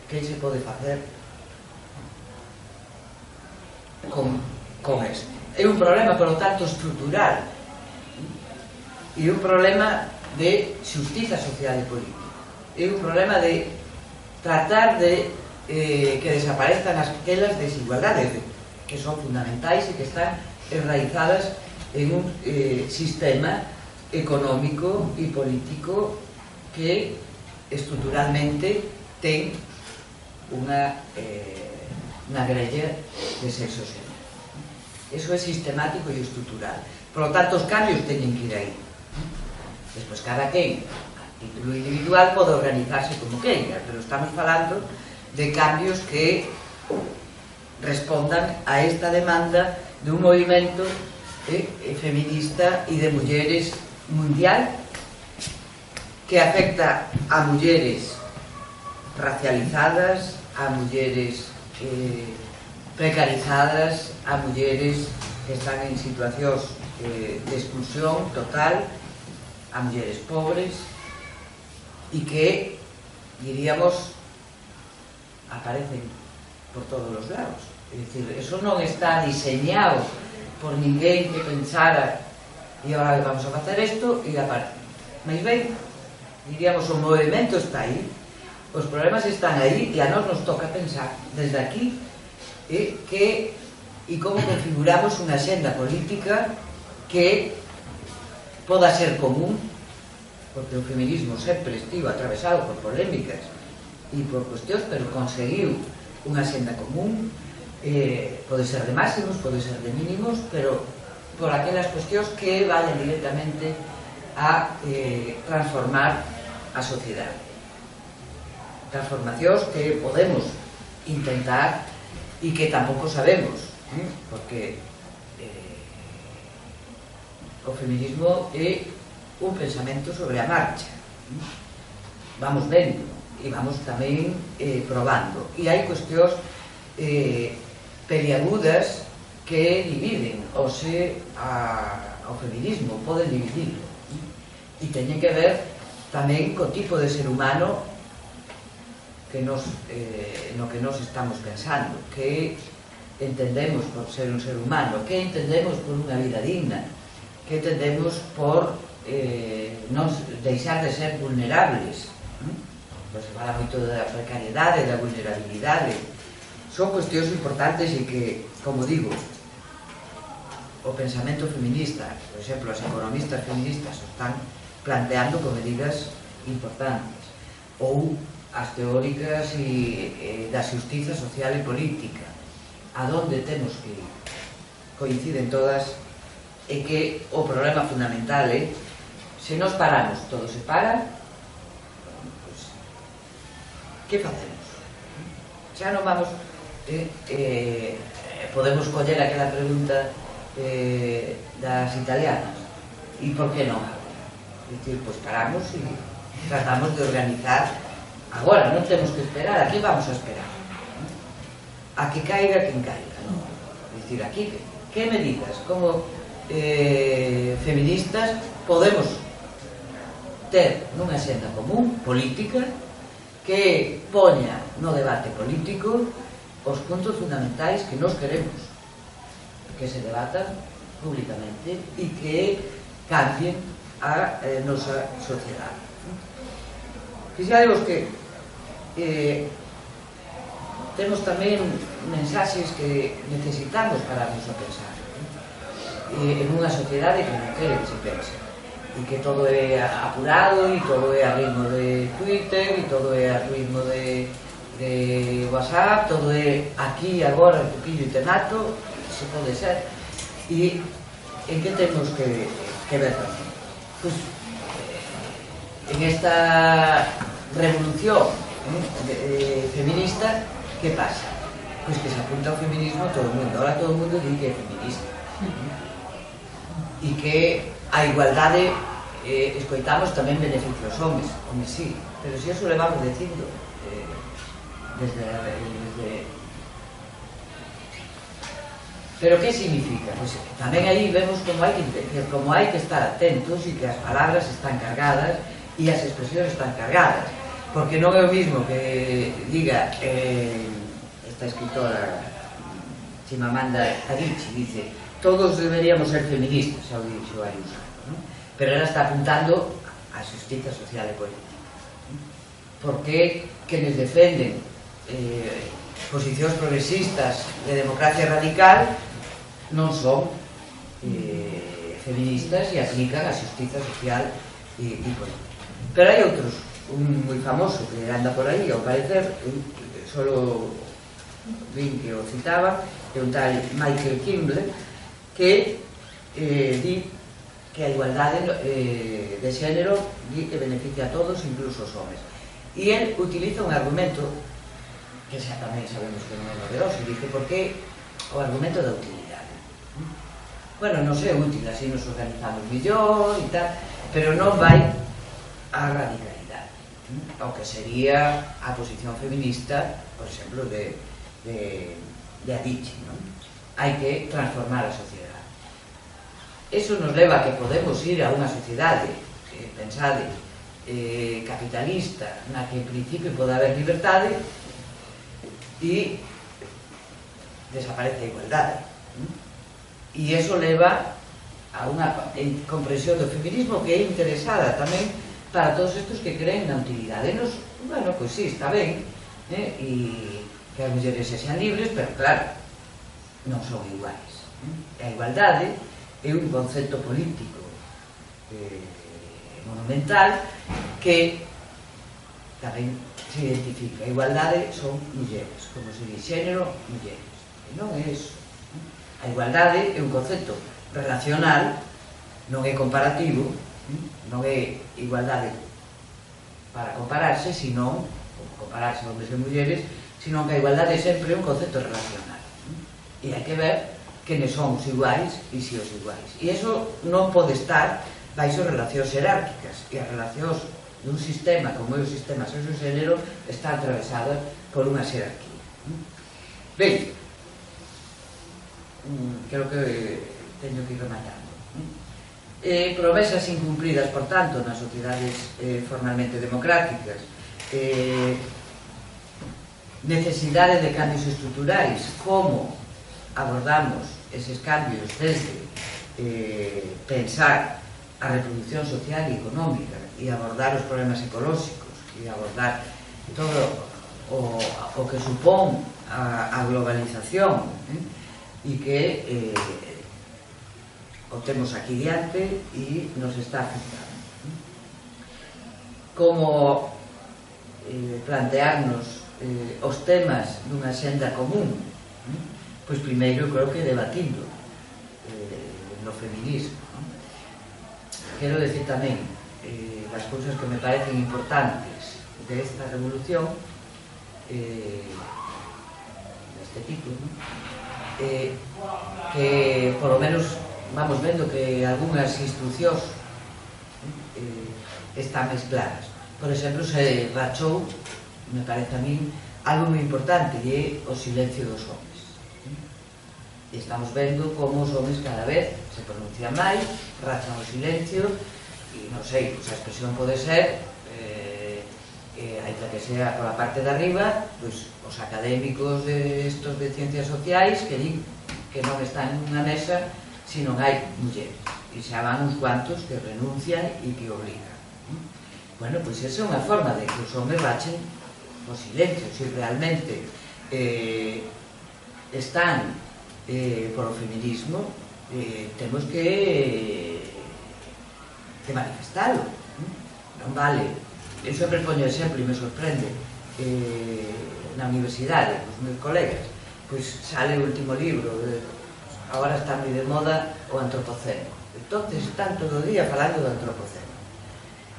S2: que se pode facer con esto. É un problema, por lo tanto, estrutural e un problema de xustiza social e política. É un problema de tratar de que desaparezcan aquelas desigualdades que son fundamentais e que están enraizadas en un sistema económico e político que estruturalmente ten unha grella de sexo xénero. Eso é sistemático e estrutural. Por lo tanto, os cambios teñen que ir aí. Despois, cada quen, a título individual, pode organizarse como queira, pero estamos falando de cambios que respondan a esta demanda de un movimento feminista e de mulleres mundial que afecta a mulleres racializadas, a mulleres precarizadas, a mulleres que están en situacións de exclusión total, a mulleres pobres e que, diríamos, aparecen por todos os lados. É dicir, eso non está diseñado por ninguén que pensara e agora vamos a facer isto e aparece. Mais ben, diríamos, o movimento está aí, os problemas están aí e a nós nos toca pensar desde aquí e como configuramos unha xenda política que poda ser común, porque o feminismo sempre estivo atravesado por polémicas e por cuestións, pero conseguiu unha xenda común, pode ser de máximos, pode ser de mínimos, pero por aquelas cuestións que valen directamente a transformar a sociedade. Transformacións que podemos intentar e que tampouco sabemos, porque o o feminismo é un pensamento sobre a marcha. Vamos vendo e vamos tamén probando. E hai cuestións peliagudas que dividen ao feminismo, poden dividirlo. E teñen que ver tamén co tipo de ser humano no que nos estamos pensando, que entendemos por ser un ser humano, que entendemos por unha vida digna, que entendemos por non deixar de ser vulnerables. Pois se fala moito da precariedade, da vulnerabilidade. Son cuestións importantes e que, como digo, o pensamento feminista, por exemplo, as economistas feministas están planteando con medidas importantes, ou as teóricas da xustiza social e política, a donde temos que ir. Coinciden todas e que o problema fundamental é se nos paramos, todos se paran, pues, que facemos? Xa non vamos podemos coller aquela pregunta das italianas, e por que non? Dicir, pois paramos e tratamos de organizar agora, non temos que esperar. A que vamos a esperar? A que caiga quen caiga, non? Dicir, aquí, que medidas como feministas podemos ter nunha senda común, política, que poña no debate político os puntos fundamentais que nos queremos, que se debatan públicamente e que cambien a nosa sociedade. Fixadevos que temos tamén mensaxes que necesitamos pararnos a pensar en unha sociedade que non quere que se pense, e que todo é apurado, e todo é a ritmo de Twitter, e todo é a ritmo de WhatsApp, todo é aquí, agora, un poquillo e te mato, se pode ser. E en que temos que ver tamén? Pois, en esta revolución feminista, que pasa? Pois que se apunta ao feminismo todo o mundo. Ahora todo o mundo di que é feminista. E que a igualdade escoitamos tamén beneficio aos homes. Home, sí, pero se eso le vamos dicindo desde... Pero que significa? Pois tamén aí vemos como hai que estar atentos e que as palabras están cargadas e as expresións están cargadas, porque non é o mismo que diga esta escritora Chimamanda Adichie, dice todos deberíamos ser feministas, xa o dixo Ayuso, ¿no? Pero ela está apuntando a xustiza social e política, porque quenes defenden posicións progresistas de democracia radical non son feministas e aplican a xustiza social e política. Pero hai outros, un moi famoso que anda por aí, ao parecer, solo vin que o citaba, é un tal Michael Kimble, que di que a igualdade de xénero di que beneficia a todos, incluso os homes. E el utiliza un argumento que xa tamén sabemos que non é novedoso, dice, porque o argumento da utilidade. Bueno, non sei útil, así nos organizamos millón e tal, pero non vai a radicalidade, o que sería a posición feminista, por exemplo, de Adichie, non? Hai que transformar a sociedade. Eso nos leva a que podemos ir a unha sociedade, pensade, capitalista, na que en principio pode haber liberdade e desaparece a igualdade. E iso leva a unha comprensión do feminismo que é interesada tamén para todos estes que creen na utilidade. Bueno, pois sí, está ben, e que as mulleres sexan libres, pero claro, non son iguais. A igualdade é un concepto político monumental que tamén se identifica. A igualdade son mulleres, como se di, xénero, mulleres. E non é iso. A igualdade é un concepto relacional, non é comparativo, non é igualdade para compararse, senón compararse hombres e mulleres, senón que a igualdade é sempre un concepto relacional. E hai que ver quenes son os iguais e si os iguais. E iso non pode estar baixo relacións xerárquicas, e as relacións dun sistema como é o sistema sexo-xénero está atravesada por unha xerarquía. Ben, creo que teño que ir rematando. Promesas incumplidas, por tanto, nas sociedades formalmente democráticas, necesidade de cambios estruturais, como abordamos eses cambios desde pensar a reproducción social e económica e abordar os problemas ecolóxicos e abordar todo o que supón a globalización e que o temos aquí diante e nos está afectando. Como plantearnos os temas dunha senda común, pois primeiro creo que debatindo no feminismo. Quero decir tamén as cousas que me parecen importantes desta revolución deste tipo, que polo menos vamos vendo que algunhas instruccións están máis claras. Por exemplo, se rachou, me parece a min, algo moi importante, e é o silencio dos homes. E estamos vendo como os homes cada vez se pronuncian máis, rachan o silencio, e non sei, a expresión pode ser, ainda que sea pola parte de arriba, pois os académicos estos de ciencias sociais que din que non están nunha mesa se non hai mulleres, e xa van uns cuantos que renuncian e que obligan. Bueno, pois esa é unha forma de que os homes rachen o silencio, se realmente están polo feminismo, temos que manifestalo. Non vale. Eu sempre poño exemplo e me sorprende na universidade, os meus colegas, pois sale o último libro, agora está moi de moda o antropoceno. Entonces están todo o día falando do antropoceno,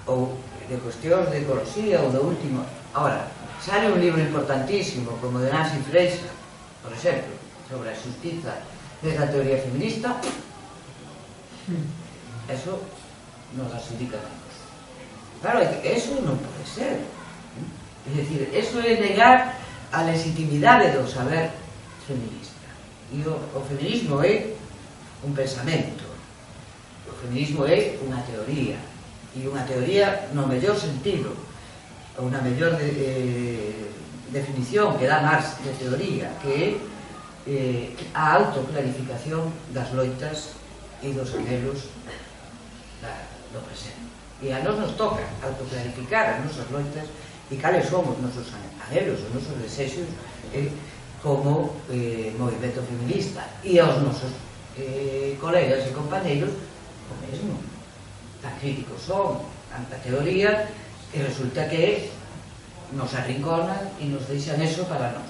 S2: ou de cuestións de ecoloxía, ou do último. Ahora, sale un libro importantísimo como de Nancy Fraser, por exemplo, sobre a xustiza desde a teoría feminista, eso nos adxudica a todos. Claro, eso non pode ser. É dicir, eso é negar a legitimidade do saber feminista. E o feminismo é un pensamento, o feminismo é unha teoría, e unha teoría no mellor sentido, ou na mellor definición que dá Marx de teoría, que é a autoclarificación das loitas e dos anhelos do presente. E a nós nos toca autoclarificar as nosas loitas e cales son os nosos anhelos, os nosos desexos como movimento feminista, e aos nosos colegas e compañeros o mesmo. Tan críticos son ante a teoría e resulta que nos arrinconan e nos deixan eso para nós.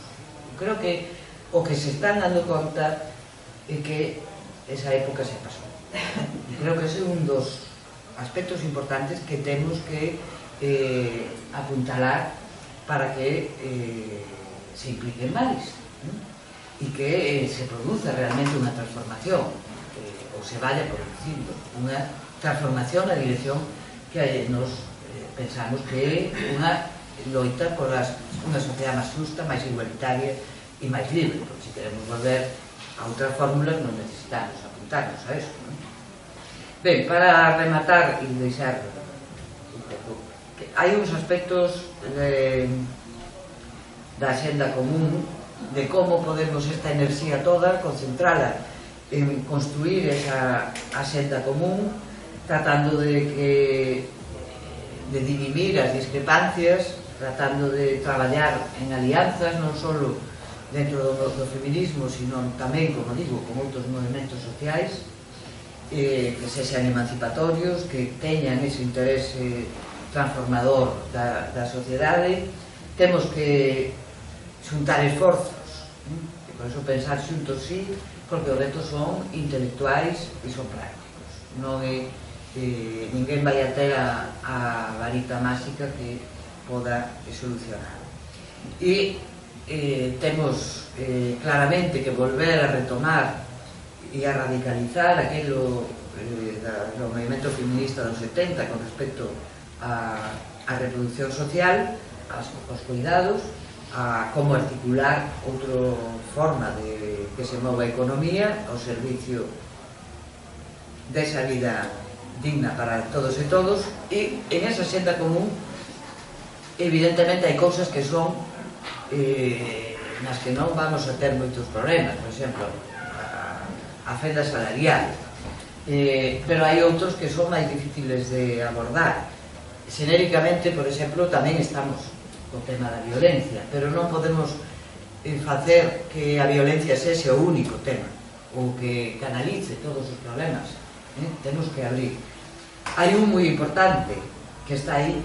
S2: Creo que o que se están dando conta é que esa época se pasou. Creo que ese é un dos aspectos importantes que temos que apuntalar para que se impliquen máis e que se produza realmente unha transformación ou se vaya producindo unha transformación na dirección que nos pensamos que é unha loita por unha sociedade máis justa, máis igualitaria e máis libre, porque se queremos volver a outras fórmulas non necesitamos apuntarnos a eso. Ben, para rematar e deixar un pouco, hai uns aspectos da xenda común, de como podemos esta enerxía toda concentrala en construir esa xenda común, tratando de dirimir as discrepancias, tratando de traballar en alianzas, non só dentro do feminismo, sino tamén, como digo, con outros movimentos sociais, que sexan emancipatorios, que teñan ese interese transformador da sociedade. Temos que xuntar esforzos, e por eso pensar xuntos sí, porque os retos son intelectuais e son prácticos. Non é ninguén vai a ter a varita máxica que poda solucionar. E temos claramente que volver a retomar e a radicalizar aquilo do movimento feminista dos 70 con respecto á reproducción social, aos cuidados, a como articular outra forma de que se move a economía ao servicio desa vida digna para todos e todos, e en esa xenda común evidentemente hai cousas que son nas que non vamos a ter moitos problemas, por exemplo a fenda salarial, pero hai outros que son máis difíciles de abordar. Xenéricamente, por exemplo, tamén estamos co tema da violencia, pero non podemos facer que a violencia sexa o único tema ou que canalice todos os problemas. Temos que abrir. Hai un moi importante que está aí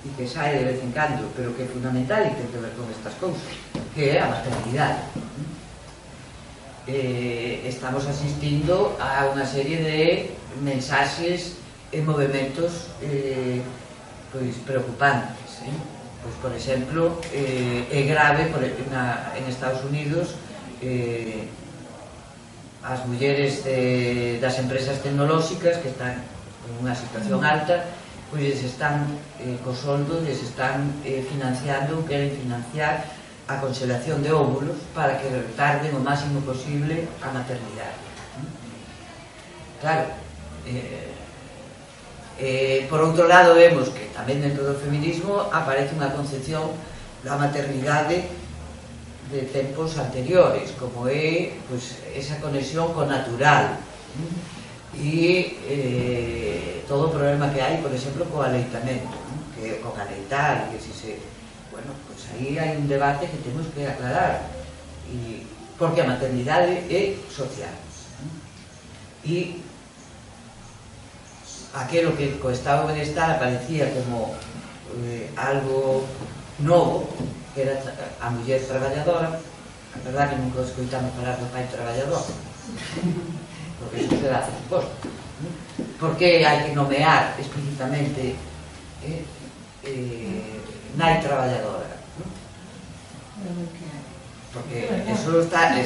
S2: e que sae de vez en cando, pero que é fundamental e ten que ver con estas cousas, que é a maternidade. Estamos asistindo a unha serie de mensaxes e movimentos preocupantes. Por exemplo, é grave en Estados Unidos as mulleres das empresas tecnolóxicas que están en unha situación alta, pois están cos soldos, les están financiando, queren financiar a congelación de óvulos para que retarden o máximo posible a maternidade. Claro, por outro lado vemos que tamén dentro do feminismo aparece unha concepción da maternidade de tempos anteriores, como é esa conexión co natural e todo o problema que hai, por exemplo, co aleitamento, con aleitar, que si se... Bueno, pois aí hai un debate que temos que aclarar, porque a maternidade é social. E aquilo que co estado de benestar aparecía como algo novo, que era a muller traballadora. A verdade que nunca escoitamos falar do pai traballador, porque iso se dá por suposto. Porque hai que nomear explícitamente nai traballadora, porque eso está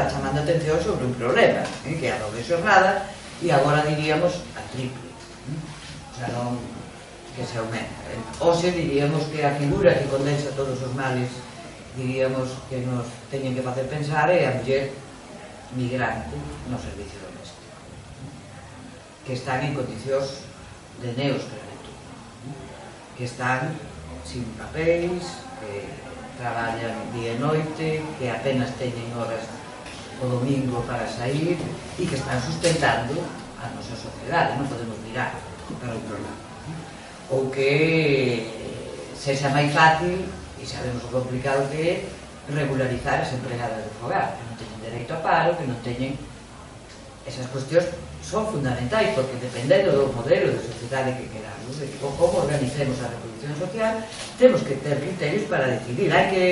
S2: chamando a atención sobre un problema, que é a doble xornada, e agora diríamos a triple, o sea, non que se aumenta. Hoxe diríamos que a figura que condensa todos os males, diríamos que nos teñen que facer pensar é a muller migrante no servicio doméstico, que están en condicións de neosclavitud, que están sin papéis, que traballan día e noite, que apenas teñen horas o domingo para sair e que están sustentando a nosa sociedade. Non podemos mirar para outro lado. Ou que sexa máis fácil, e sabemos o complicado que é, regularizar as empregadas de fogar, que non teñen dereito a paro, que non teñen... Esas cuestións son fundamentais, porque dependendo do modelo de sociedade que queramos, de como organicemos a reproducción social, temos que ter criterios para decidir. Hai que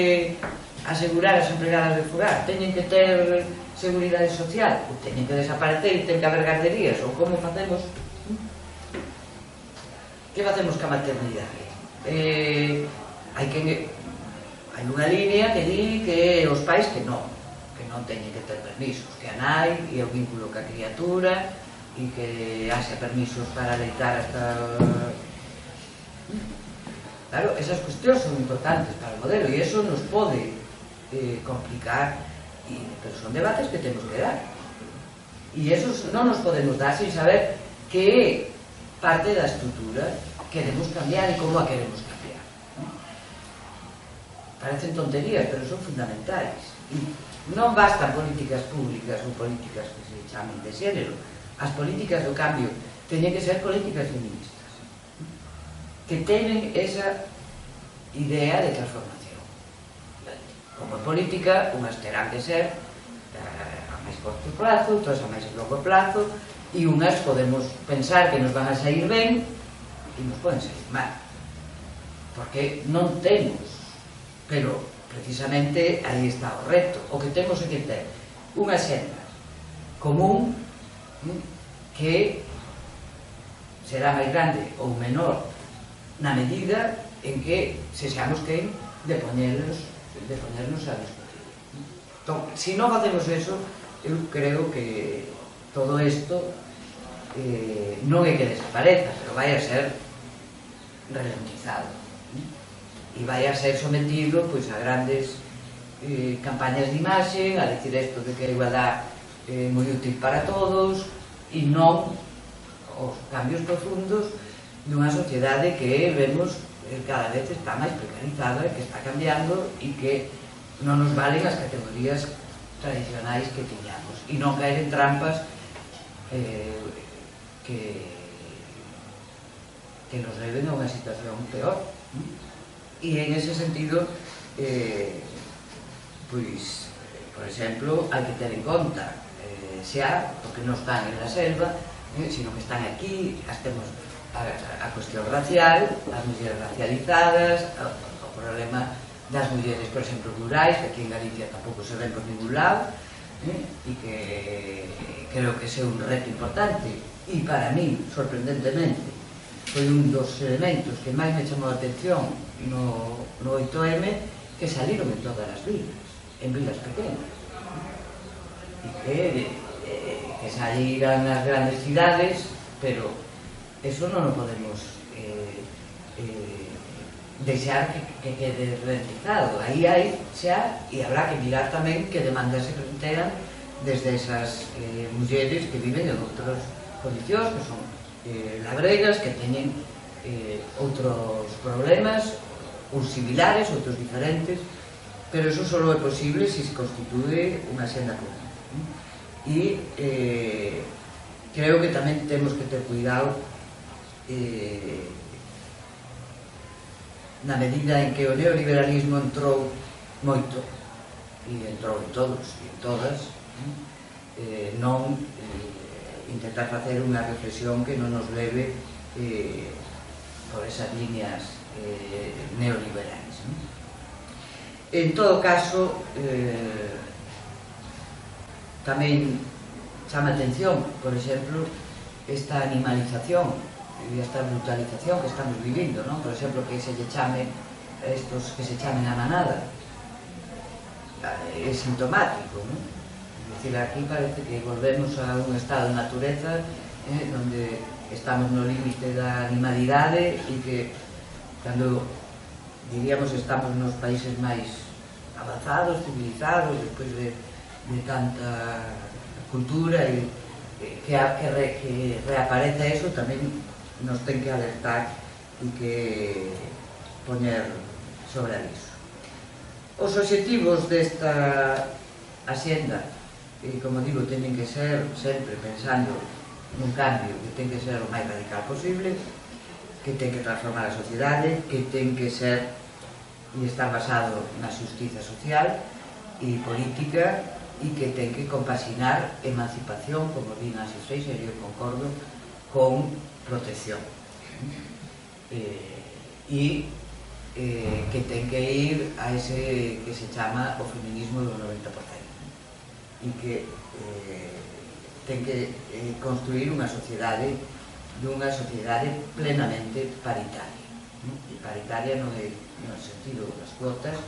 S2: asegurar as empregadas de fogar, teñen que ter seguridade social, ou teñen que desaparecer e ten que haber garderías, ou como facemos? Que facemos ca maternidade? Hai unha línea que di que os pais que non teñen que ter permisos, que a nai e o vínculo ca criatura, e que haxa permisos para aleitar hasta... Claro, esas cuestións son importantes para o modelo, e eso nos pode complicar, pero son debates que temos que dar, e esos non nos podemos dar sin saber que é parte da estrutura que queremos cambiar e como a queremos cambiar. Parecen tonterías, pero son fundamentais. Non bastan políticas públicas ou políticas que se chamen de xénero. As políticas do cambio teñen que ser políticas feministas, que teñen esa idea de transformación. Como política, unhas terán que ser a máis corto plazo, outras a máis longo plazo, e unhas podemos pensar que nos van a sair ben e nos poden sair mal, porque non temos, pero precisamente aí está o reto. O que temos é que ter unha xenda común que será máis grande ou menor na medida en que sexamos quen de ponernos a discutir. Entón, se non facemos eso, eu creo que todo isto non é que desapareza, pero vai a ser ralentizado e vai a ser sometido a grandes campañas de imaxe, a decir isto de que a igualdade é moi útil para todos e non os cambios profundos dunha sociedade que vemos cada vez está máis precarizada, que está cambiando e que non nos valen as categorías tradicionais que tiñamos e non caer en trampas que nos leven a unha situación peor. E en ese sentido, pois, por exemplo, hai que ter en conta xa, porque non están en la selva, sino que están aquí, temos a cuestión racial, as mulleres racializadas, o problema das mulleres, por exemplo, rurais, que aquí en Galicia tampouco se ven por ningún lado, e que creo que é un reto importante e para mí, sorprendentemente, foi un dos elementos que máis me chamou a atención no 8M, que saliron en todas as vilas, en vilas pequenas, e que saliran nas grandes cidades, pero eso non o podemos deixar que quede ralentizado. Aí hai xa, e habrá que mirar tamén que demandas se plantean desde esas mulleres que viven en outras condicións, que son labregas, que teñen outros problemas, uns similares, outros diferentes, pero eso só é posible se se constitúe unha senda común. E creo que tamén temos que ter cuidado na medida en que o neoliberalismo entrou moito, e entrou en todos e en todas, non intentar facer unha reflexión que non nos leve por esas líneas neoliberales. En todo caso, tamén chama atención, por exemplo, esta animalización e esta brutalización que estamos vivindo, non? Por exemplo, que se lle chame estos que se chamen a manada, é sintomático, non? É dicir, aquí parece que volvemos a un estado de natureza onde estamos no límite da animalidade e que cando diríamos estamos nos países máis avanzados, civilizados, despois de tanta cultura e que reapareza eso, tamén nos ten que alertar e que poñer sobre aviso. Os obxectivos desta axenda, como digo, teñen que ser sempre pensando nun cambio que ten que ser o máis radical posible, que ten que transformar a sociedade, que ten que ser e estar basado na xustiza social e política e que ten que compaxinar emancipación, como di Nancy Fraser, e eu concordo, con protección. E que ten que ir a ese que se chama o feminismo do 90%. E que ten que construir unha sociedade plenamente paritaria. E paritaria non é no sentido das cuotas,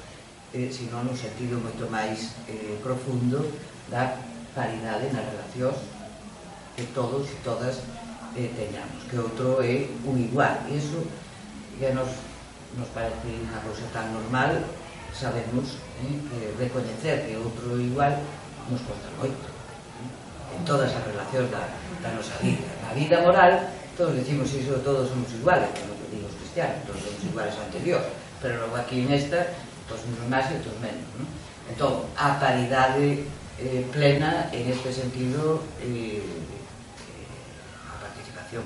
S2: sino nun sentido moito máis profundo da paridade nas relacións que todos e todas teñamos, que outro é un igual. E iso que nos parece unha cousa tan normal, sabemos que recoñecer que outro é igual nos cuesta moito en todas as relacións da nosa vida. Na vida moral todos decimos iso, todos somos iguales, como digo os cristianos, todos somos iguales ante Dios, pero logo aquí en esta uns máis e outros menos. Entón, a paridade plena en este sentido, a participación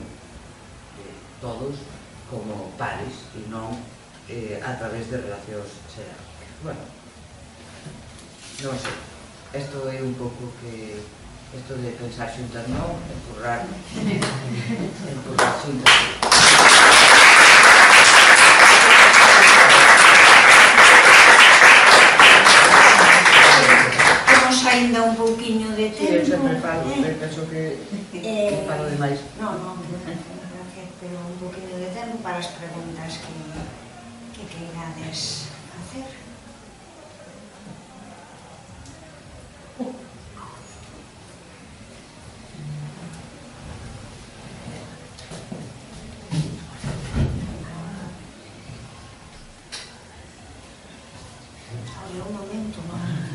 S2: de todos como pares e non a través de relacións xerárquicas. Bueno, non sei, isto é un pouco que isto de pensar xuntas non, empurrar xuntas non.
S1: Ainda un pouquiño de tempo.
S2: Eu sempre falo, penso que falo demais.
S1: Non, pero un pouquiño de tempo para as preguntas que queirades facer.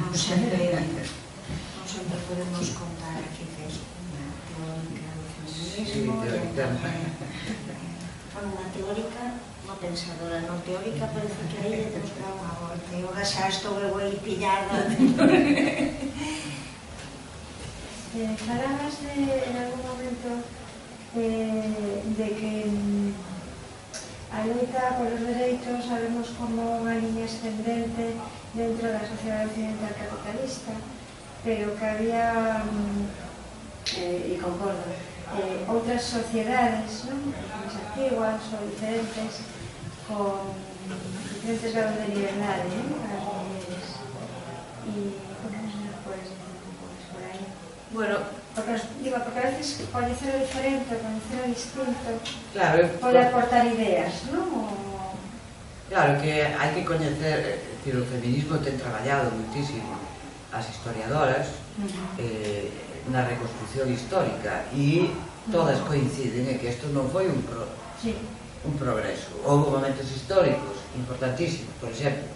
S1: non sempre podemos contar aquí que é unha teórica do feminismo, unha teórica, unha pensadora non teórica, parece que aí lle temos que dar unha volta, e agora xa estou eu aí pillada.
S3: Falabas en algún momento de que a loita polos dereitos sabemos como unha liña ascendente dentro da sociedade occidental capitalista, pero que había, e concordo, outras sociedades máis antiguas ou diferentes con diferentes grados de liberdade as mulleres. E como nos podes decir un pouco por aí?
S2: Bueno,
S3: porque a veces coñecer o diferente, coñecer o distinto
S2: claro,
S3: pode aportar ideas, non?
S2: Claro que hai que coñecer, o feminismo ten traballado muitísimo as historiadoras na reconstrucción histórica e todas coinciden en que isto non foi un progreso. Houve momentos históricos importantísimos, por exemplo,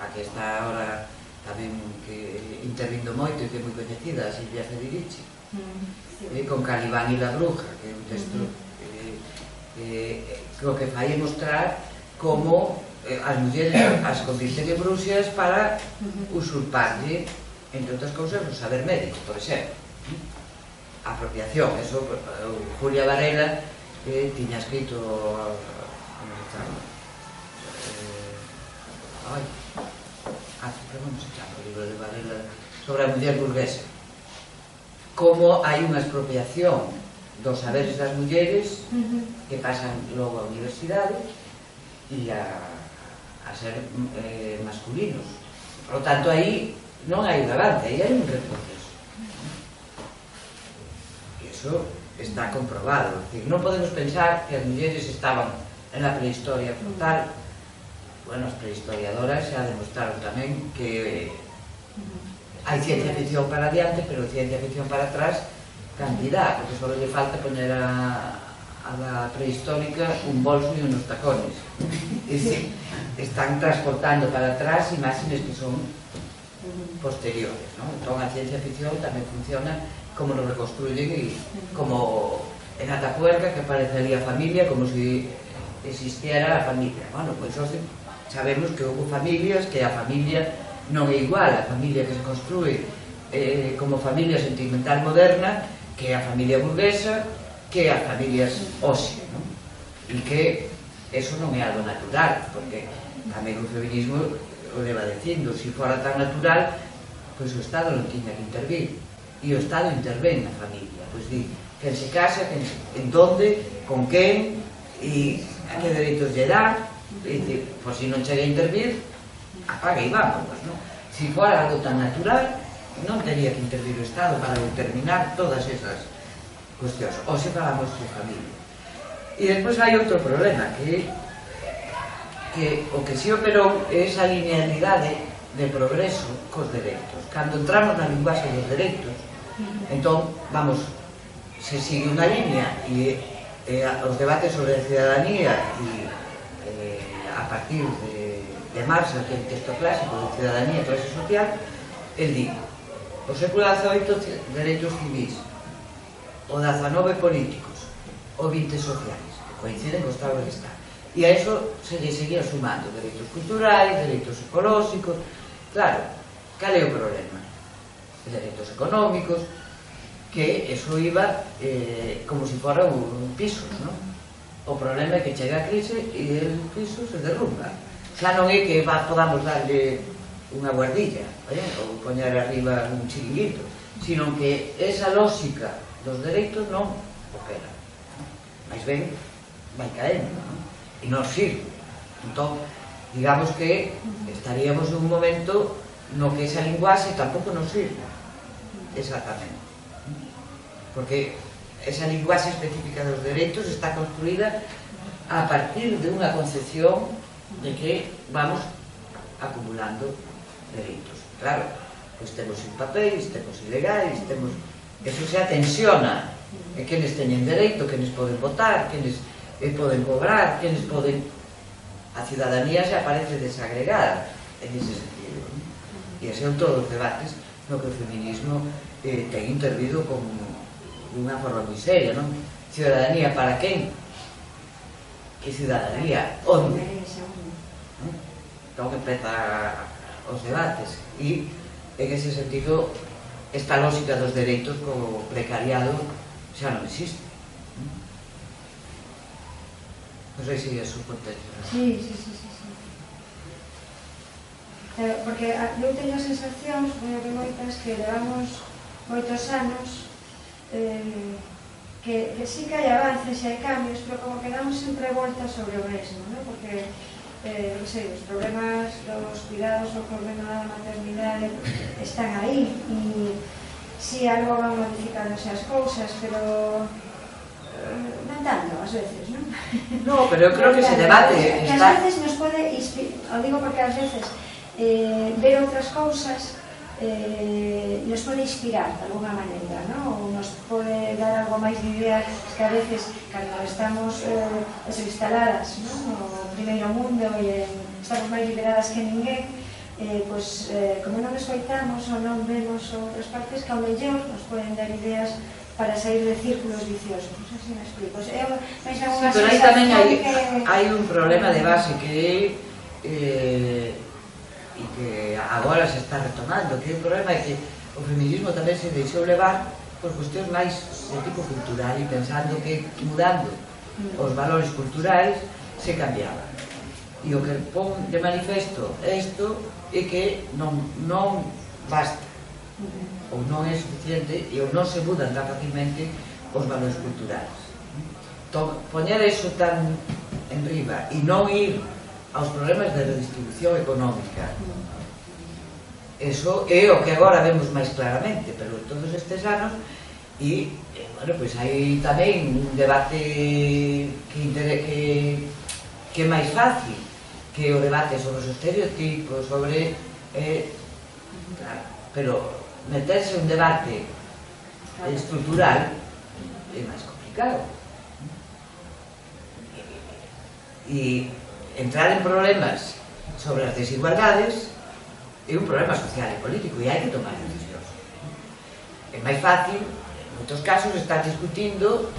S2: a que está ahora tamén que intervindo moito e que é moi coñecida, a Silvia Federici, con Calibán e la bruja, que é un texto que o que fai é mostrar como as mulleres as convirten en bruxas para usurparlle, entre outras cousas, o saber médico, por exemplo. A apropiación, eso, Julia Varela tiña escrito non se chama o libro de Varela sobre a muller burguesa, como hai unha expropiación dos saberes das mulleres que pasan logo á universidade e a ser masculinos. Por lo tanto, aí non hai un avance, aí hai un retroceso. E iso está comprobado. Non podemos pensar que as mulleres estaban en la prehistoria frontal. Bueno, as prehistoriadoras xa demostraron tamén que hai ciencia ficción para adiante, pero ciencia ficción para atrás cantidad, porque só lle falta poñer a la prehistórica un bolso e unos tacones. Están transportando para atrás imágenes que son posteriores, ¿no? Entón a ciencia ficción tamén funciona como nos reconstruyen e como en Atapuerca que aparecería a familia como se existiera a familia. Bueno, pois sabemos que houve familias, que a familia non é igual a familia que se construe como familia sentimental moderna que a familia burguesa, que a familias ósea, non? E que eso non é algo natural, porque tamén o feminismo o leva dicindo, se fora tan natural, pois o Estado non tiña que intervir, e o Estado intervén na familia, pois di, quen se casa, en donde, con quen, e a que dereitos lle dá, e dicir, pois se non chega a intervir, apaga e vámonos, non? Se fora algo tan natural, non teria que intervir o Estado para determinar todas esas cuestións, ou se falamos de familia. E despois hai outro problema, que o que si operou é esa linealidade de progreso cos dereitos. Cando entramos na linguaxe dos dereitos, entón, vamos, se sigue unha línea e os debates sobre a cidadanía e a partir de Marx, que é o texto clásico de cidadanía e clase social, el di, o século XVIII dereitos civis, o XIX políticos, o XX sociais, que coinciden co estado de Estado. E a eso se lle seguía sumando dereitos culturais, dereitos ecolóxicos. Claro, cal é o problema? Dereitos económicos, que eso iba como se fora un piso, non? O problema é que chega a crise e el piso se derrumba. Xa non é que podamos darlle unha guardilla, ou poñer arriba un chiringuito, sino que esa lógica dos dereitos non opera. Mais ben, vai caendo, non? E non sirve. Entón, digamos que estaríamos en un momento no que esa linguaxe tampouco nos sirve. Exactamente. Porque esa linguaxe específica dos dereitos está construída a partir de unha concepción de que vamos acumulando dereitos. Claro, pois temos papéis, temos ilegais, temos... Eso se atensiona. E quenes teñen dereito, quenes poden votar, quenes poden cobrar, quenes poden... A cidadanía se aparece desagregada en ese sentido. E ese é un todos os debates no que o feminismo ten intervido con unha forma moi seria, non? Ciudadanía para quen? Que ciudadanía? Onde? Entón empeza os debates e en ese sentido esta lógica dos dereitos co precariado xa non existe. Non sei se é su contexto.
S3: Sí. Porque eu teño a sensación, supoño que moitas, que levamos moitos anos que sí que hai avances e hai cambios, pero como que damos sempre voltas sobre o mesmo, non? Porque os problemas dos cuidados, o problema da maternidade están aí e si algo van modificándose as cousas, pero non tanto, ás veces, non?
S2: No, pero eu creo que ese debate
S3: que ás veces nos pode inspirar, o digo porque ás veces ver outras cousas nos pode inspirar de alguna maneira, non? Ou nos pode dar algo máis de ideas que a veces, cando estamos instaladas no primeiro mundo e estamos máis liberadas que ninguén, como non escoitamos ou non vemos outras partes, que ao mellor nos poden dar ideas para sair de círculos viciosos. Non sei se me explico.
S2: Sí, pero aí tamén hai un problema de base que e que agora se está retomando, que o problema é que o feminismo tamén se deixou levar por cuestións máis de tipo cultural e pensando que mudando os valores culturais se cambiaba. E o que pon de manifesto isto é que non basta ou non é suficiente e ou non se mudan tan facilmente os valores culturais. Entón, poñer iso tan en riba e non ir aos problemas de redistribución económica, eso é o que agora vemos máis claramente, pero todos estes anos e, bueno, pois hai tamén un debate que é máis fácil que o debate sobre os estereotipos, sobre claro, pero meterse un debate estrutural é máis complicado e entrar en problemas sobre as desigualdades é un problema social e político e hai que tomar decisións. É máis fácil, en moitos casos, estar discutindo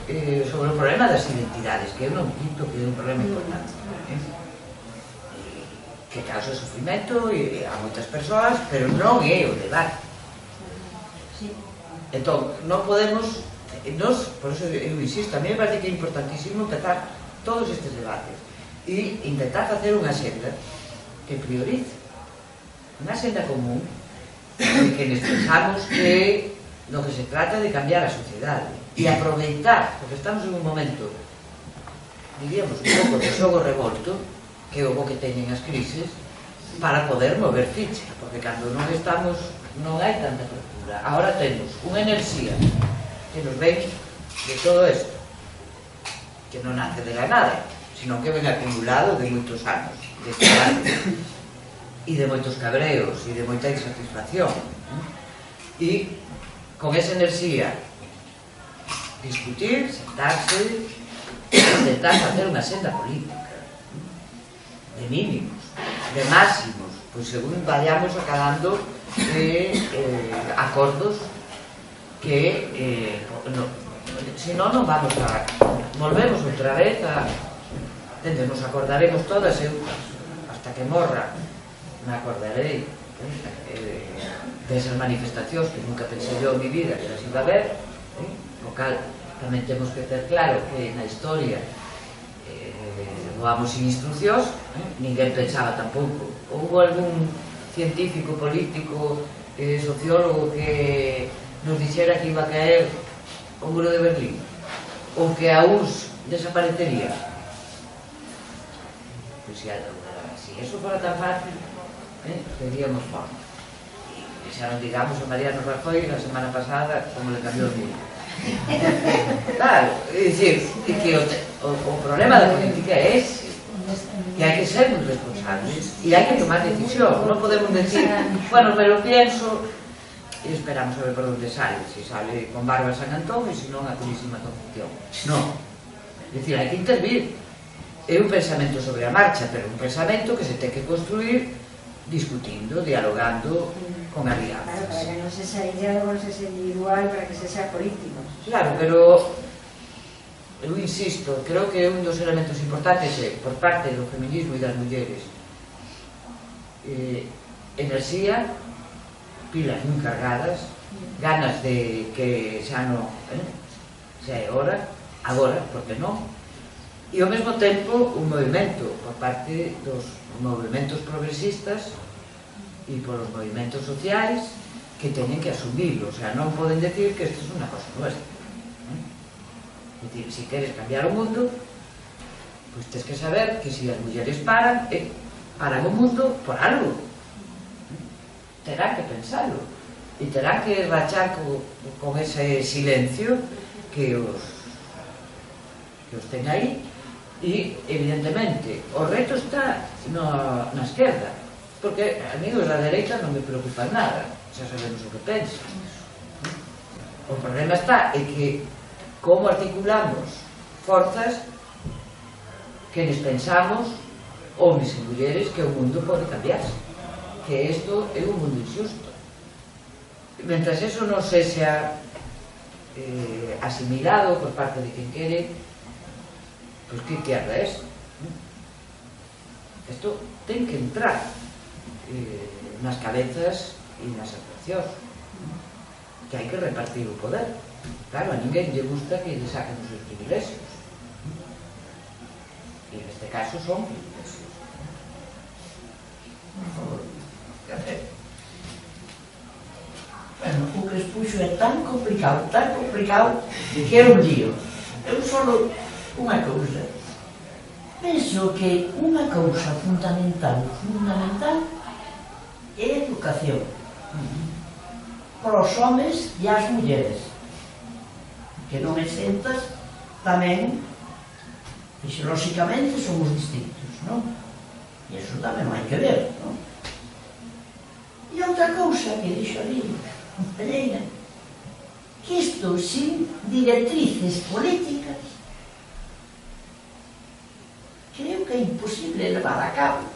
S2: sobre o problema das identidades, que eu non pinto que é un problema importante, que causa sufrimento a moitas persoas, pero non é o debate. Entón, non podemos, por eso eu insisto, a mí me parece que é importantísimo empezar todos estes debates e intentar facer unha senda que priorice, unha senda común de que nos pensamos que no que se trata de cambiar a sociedade e aproveitar, porque estamos en un momento, diríamos, un pouco de xogo revolto, que é o que teñen as crises, para poder mover ficha, porque cando non estamos, non hai tanta apertura. Agora temos unha enerxía que nos ven de todo isto, que non nace de la nada, sino que ven acumulado de moitos anos de traballo e de moitos cabreos e de moita insatisfacción e con esa enerxía discutir, sentarse intentar facer unha senda política de mínimos, de máximos, pois según vayamos acabando acordos que senón non vamos a volvemos outra vez a nos acordaremos todas, eu hasta que morra me acordarei desas manifestacións que nunca pensei eu en mi vida que las iba a ver, o cal tamén temos que ter claro que na historia voamos sin instruccións, ninguén pensaba tampouco. Houve algún científico, político, sociólogo que nos dixera que iba a caer o muro de Berlín ou que a URSS desaparecería. Si eso fuera tan fácil, seríamos forma. E xa non digamos a Mariano Rajoy la semana pasada como le cambió o mundo. Claro, é dicir, que o problema da política é ese, que hai que ser moi responsables e hai que tomar decisión. Non podemos decir, bueno, pero pienso e esperamos a ver por onde sale, se sale con barba San Antón e se non a Purísima Concepción. Non, é dicir, hai que intervir. É un pensamento sobre a marcha, pero un pensamento que se ten que construir discutindo, dialogando con alianzas.
S3: Claro, para que non se sea diálogo, non se sea individual, para que se sea político.
S2: Claro, pero eu insisto, creo que un dos elementos importantes é, por parte do feminismo e das mulleres, enerxía, pilas moi cargadas, ganas de que xa non, xa é hora, agora, porque non? E ao mesmo tempo un movimento por parte dos movimentos progresistas e polos movimentos sociais que teñen que asumirlo, o sea, non poden decir que isto é unha cosa nuestra. É dicir, se queres cambiar o mundo, pois tens que saber que se as mulleres paran o mundo por algo. Terán que pensarlo e terán que rachar con ese silencio que os ten aí. E, evidentemente, o reto está na esquerda, porque a mí os da dereita non me preocupan nada, xa sabemos o que pensan. O problema está en que como articulamos forzas que nos pensamos, homens e mulleres, que o mundo pode cambiarse, que isto é un mundo injusto. Mentras eso non sexa asimilado por parte de quen quere, pois que izquierda é esa? Isto ten que entrar nas cabezas e nas actuacións, que hai que repartir o poder. Claro, a ninguén lle gusta que lle saquen os seus privilegios, e neste caso son privilegios.
S4: Por favor, bueno, o que expuxo é tan complicado que é un lío. Eu solo unha cousa. Penso que unha cousa fundamental é a educación para os homens e as mulleres, que non exentas tamén, fisiolóxicamente somos distintos, non? E iso tamén non hai que ver, non? E outra cousa que dixo ali Pereira, que isto sin directrices políticas creo que é imposible levar a cabo.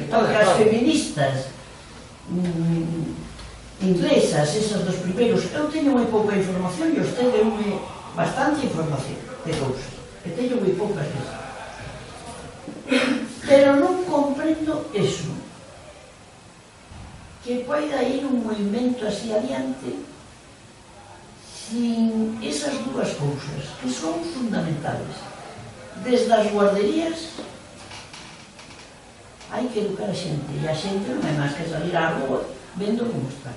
S4: Porque as feministas inglesas, esas dos primeiros, eu teño moi pouca información e usted deu-me bastante información de cousas, que teño moi poucas veces, pero non comprendo eso, que poida ir un movimento así adiante sin esas dúas cousas que son fundamentales. Desde as guarderías hai que educar a xente, e a xente non é máis que salir á rúa vendo como está,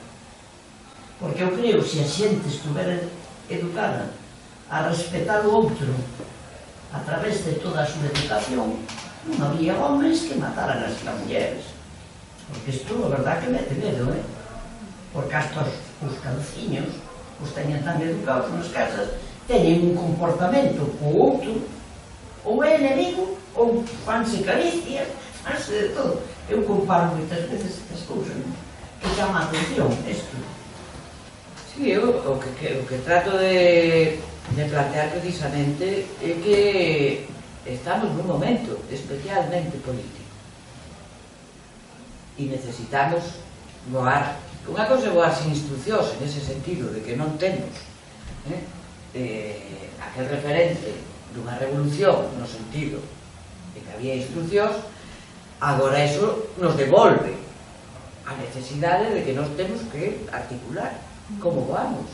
S4: porque eu creo que se a xente estuvera educada a respetar o outro a través de toda a súa educación, non había homens que mataran as mulleres, porque isto a verdad que mete medo, porque hasta os calciños os teñen tan educados nas casas, teñen un comportamento co outro, ou é enemigo, ou fanse caricias, fanse de todo. Eu comparo moitas veces estas cousas, que chama a atención isto.
S2: Sí, eu o que trato de plantear precisamente é que estamos nun momento especialmente político e necesitamos voar. Unha cousa é voar sin instruccións, en ese sentido, de que non temos aquel referente dunha revolución no sentido de que había instruccións. Agora eso nos devolve a necesidade de que nos temos que articular como voamos,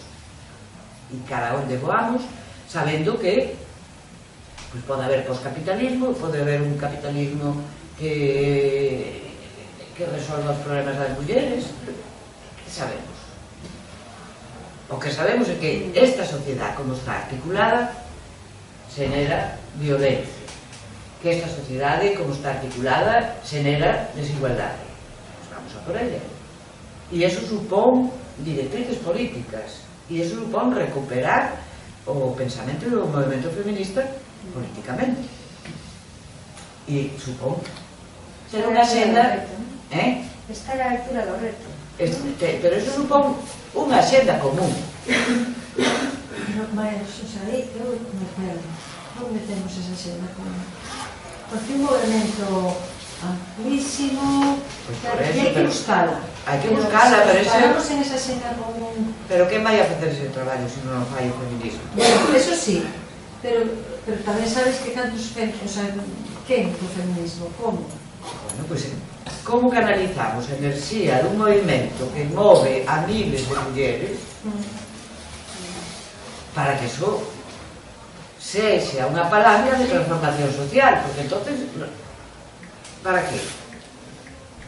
S2: e cada onde voamos sabendo que pois pode haber poscapitalismo, pode haber un capitalismo que resolva os problemas das mulleres. Que sabemos? O que sabemos é que esta sociedade como está articulada xenera violencia, que esta sociedade como está articulada xenera desigualdade. Pues vamos a por ella. E iso supón directrices políticas, e iso supón recuperar o pensamento do movimento feminista políticamente, e supón ser unha senda
S3: estar á altura do reto,
S2: pero iso supón unha senda común.
S3: mas, o sea, non metemos esa senda común, porque un movimento amplísimo,
S2: por
S3: e
S2: eso,
S3: hai que
S2: pero-
S3: buscala.
S2: Hai que buscala, pero
S3: se
S2: ese...
S3: paramos en esa senda común,
S2: Pero quen vai a facer ese traballo se non fai o feminismo?
S3: bueno, eso sí, pero tamén sabes que cantos, o sea, quen do feminismo, como?
S2: Bueno, pois, como canalizamos a enerxía dun movimento que move a miles de mulleres para que eso sexa unha palabra de transformación social, porque entonces, para que?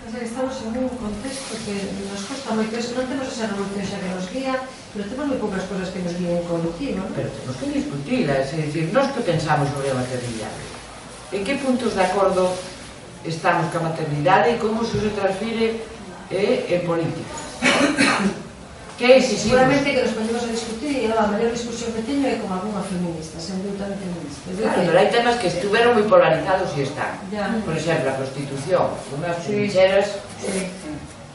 S3: O sea, estamos en un contexto que nos costa moito, non temos esa revolución xa que nos guía, pero temos moi poucas cosas que nos guíen colectivo, non?
S2: Pero temos que discutilas, é dicir, nós que pensamos sobre a maternidade? En que puntos de acordo estamos ca maternidade e como se transfire en política? Que exigimos?
S3: Seguramente que nos ponemos a discutir e a maior discusión que teño é con algunha feminista, sen dúbida feminista.
S2: Claro, pero hai temas que estuveron moi polarizados e están.
S3: Ya.
S2: Por exemplo, a prostitución, unhas
S3: Sí.
S2: trincheras
S3: Sí.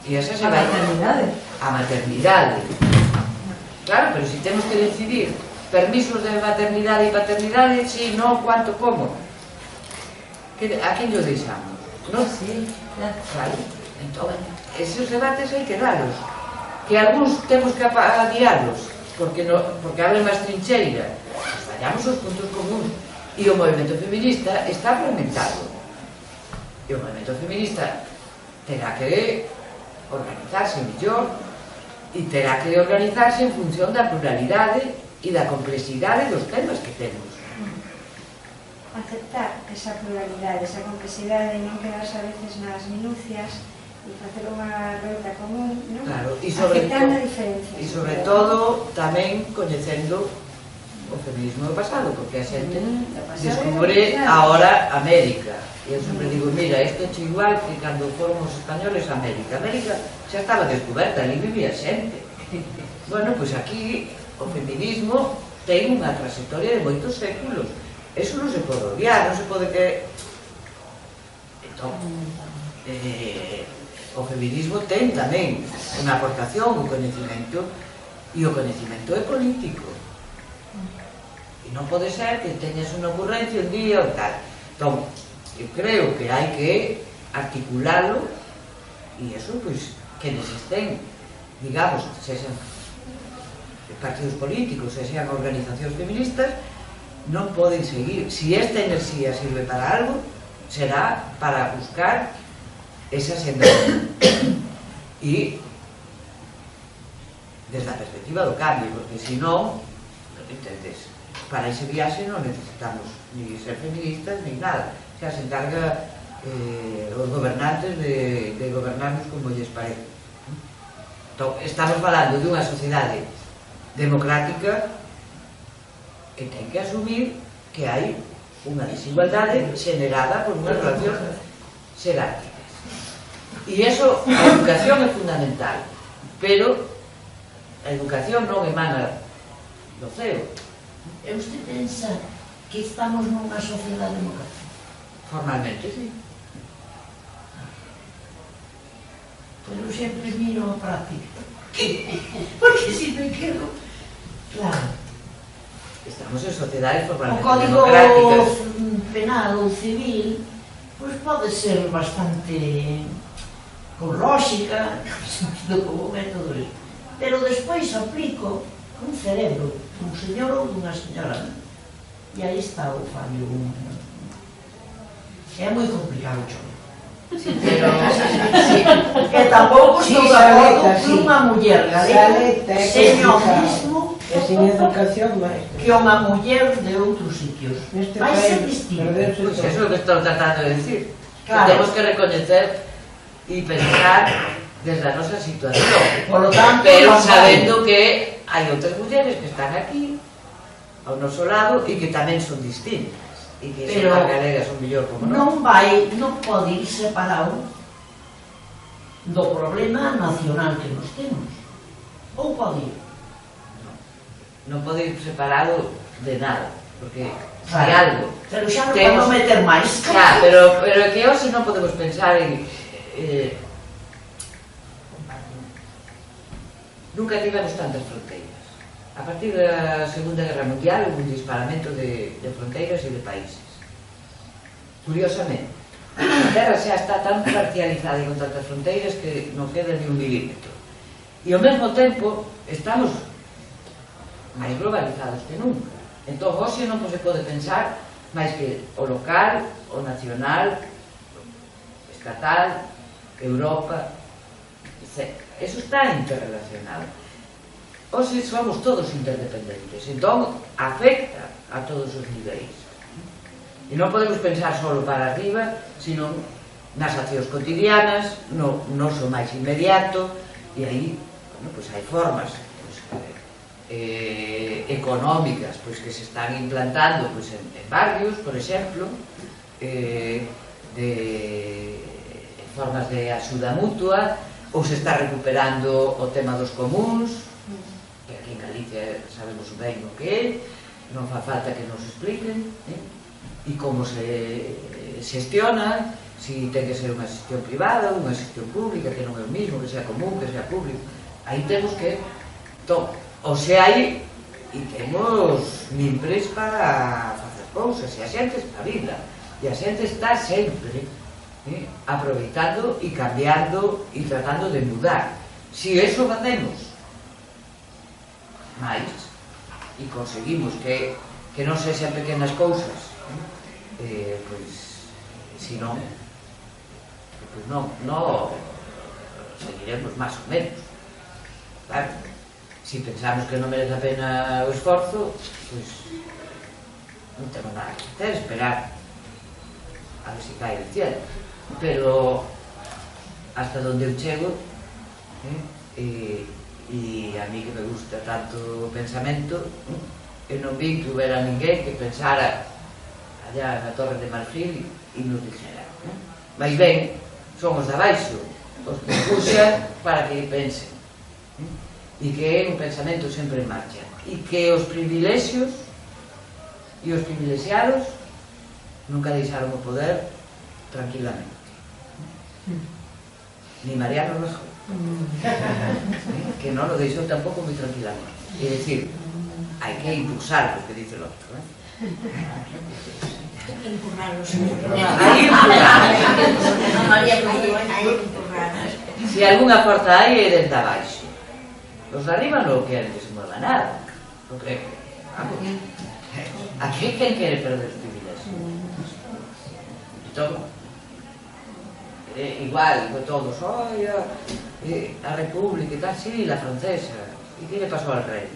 S2: e esa se
S3: A
S2: vai
S3: maternidade.
S2: a maternidade. Claro, pero si temos que decidir permisos de maternidade e paternidade, si, non, cuánto, como. A quen yo deixamos? Non?
S3: Sí, ya.
S2: Claro, entón, esos debates hai que dalos. Que algúns temos que adiarlos, porque abre máis trincheira. Pues vayamos aos puntos comuns. E o movimento feminista está fragmentado. E o movimento feminista terá que organizarse mellor e terá que organizarse en función da pluralidade e da complexidade dos temas que temos.
S3: Aceptar esa pluralidade, esa complexidade e non quedarse a veces nas minucias e facer unha renta común, non?
S2: Claro,
S3: aceptar a diferencia.
S2: E sobre todo tamén coñecendo o feminismo do pasado, porque a xente descubre ahora América. E eu sempre digo, mira, isto é igual que cando foron os españoles a América. América xa estaba descoberta, ali vivía xente. Bueno, pois aquí o feminismo ten unha trayectoria de moitos séculos. Eso non se pode obviar, non se pode que... Entón, o feminismo ten tamén unha aportación, un coñecimento, e o coñecimento é político. E non pode ser que teñas unha ocurrencia un día ou tal. Entón, eu creo que hai que articulalo e eso, pois, que existen, digamos, sexan partidos políticos, sexan organizacións feministas, non poden seguir. Si esta enerxía sirve para algo, será para buscar esa senda. E desde a perspectiva do cambio, porque se non, entendes, para ese viaxe non necesitamos ni ser feministas ni nada. O sea, se encarga os gobernantes de gobernarnos como lles parece. Entón, estamos falando dunha sociedade democrática que ten que asumir que hai unha desigualdade generada por unhas relacións xerárquicas. E iso, a educación é fundamental, pero a educación non emana do ceo.
S4: E usted pensa que estamos nunha sociedade democrática?
S2: Formalmente, sí.
S4: Pois eu sempre miro a práctica. Porque se me quedo... Claro.
S2: Estamos en sociedades
S4: O
S2: formalmente
S4: código
S2: democráticas.
S4: penal ou civil pois pode ser bastante con lógica, con sentido común e todo iso. Pero despois aplico un cerebro dun señor ou dunha señora. E aí está o fallo. É moi complicado, Cholo.
S2: Pero,
S4: Sí. E tampouco estou de acordo que unha muller galega seña o mismo
S5: E sin educación máis.
S4: que unha muller de outros sitios.
S5: Neste
S4: Vai ser
S5: país
S4: distinto.
S5: perderse
S2: pues
S5: todo.
S2: eso é o que estou tratando de decir.
S4: Claro.
S2: Que temos que recoñecer e pensar desde a nosa situación.
S4: Por lo tanto,
S2: Pero
S4: non
S2: sabendo que hai outras mulleres que están aquí ao noso lado e que tamén son distintas. E que
S4: Pero
S2: son as galegas son mellor como non.
S4: non pode ir separado do problema nacional que nos temos. Ou pode ir?
S2: Non pode ir separado de nada, porque
S4: Claro.
S2: hai algo.
S4: Pero xa non
S2: Temos-
S4: podemos meter máis.
S2: Xa, pero é que hoxe non podemos pensar en... nunca tivemos tantas fronteiras. A partir da Segunda Guerra Mundial houve un disparamento de fronteiras e de países. Curiosamente. terra xa está tan parcializada e con tantas fronteiras que non queda ni un milímetro. E ao mesmo tempo estamos máis globalizados que nunca. Entón, hoxe non se pode pensar máis que o local, o nacional, o estatal, Europa, etc. Eso está interrelacionado. Hoxe somos todos interdependentes, entón afecta a todos os niveis. E non podemos pensar só para arriba, sino nas accións cotidianas, no noso máis inmediato, e aí, bueno, pois hai formas económicas pois que se están implantando pois en barrios, por exemplo, de formas de axuda mutua, ou se está recuperando o tema dos comuns, que aquí en Galicia sabemos ben o que é, non fa falta que nos expliquen, e como se xestiona, si ten que ser unha xestión privada, unha xestión pública, que non é o mismo, que sea común, que sea público. Aí temos que o sea, aí e temos mimbres para facer cousas, e a xente está viva, e a xente está sempre aproveitando e cambiando e tratando de mudar. Si eso facemos máis e conseguimos que non sexan pequenas cousas, pois, si non, pois non seguiremos máis ou menos. Claro, si pensamos que non merece a pena o esforzo, pois non temos nada que hacer, esperar a ver se cae el cielo. Pero hasta donde eu chego, e a mí que me gusta tanto o pensamento, eu non vi que houbera ninguén que pensara allá na Torre de Marfil e nos dixera, mais ben, son os de abaixo os que puxan para que pensen, e que é un pensamento sempre en marcha, e que os privilexios e os privilexiados nunca deixaron o poder tranquilamente, ni Mariano Rajoy, que non lo deixou tampouco moi tranquilamente. É dicir, hai que impulsar o que dice o outro,
S1: Empurrarlos.
S2: hai
S1: empurrar.
S2: Si algunha porta hai é desde abaixo. Los de arriba non queren que se mueva nada, porque, vamos, aquí quen quere perder os privilegios? Entón, igual, todos, a República e tal, sí, la francesa, e que le pasou al rei?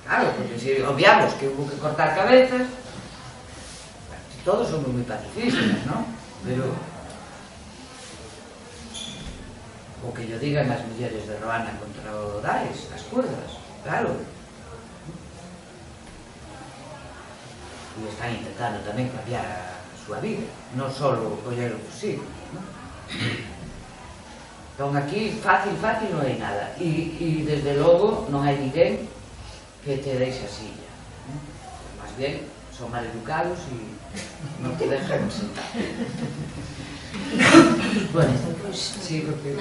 S2: Claro, porque si obviamos que hubo que cortar cabezas, todos somos moi pacifistas, ¿no? Pero o que yo digan as mulleres de Ruanda contra o Daesh, as kurdas, claro. E están intentando tamén cambiar a súa vida, non só coller o fusil, ¿no? Entón aquí fácil non hai nada, e desde logo non hai ninguén que te deixe a silla, máis bien son mal educados e non te dejan sentar. Bueno, sí, porque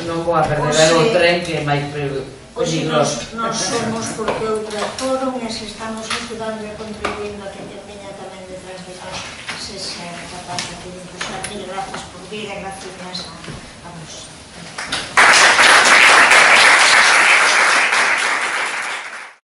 S2: non vou a perder o tren que é máis peligroso.
S1: Nos somos porque outras foron e se estamos ajudando e contribuindo a que te teña tamén detrás de nós se xa capaz de impulsar. Mil grazas por vir e gracias.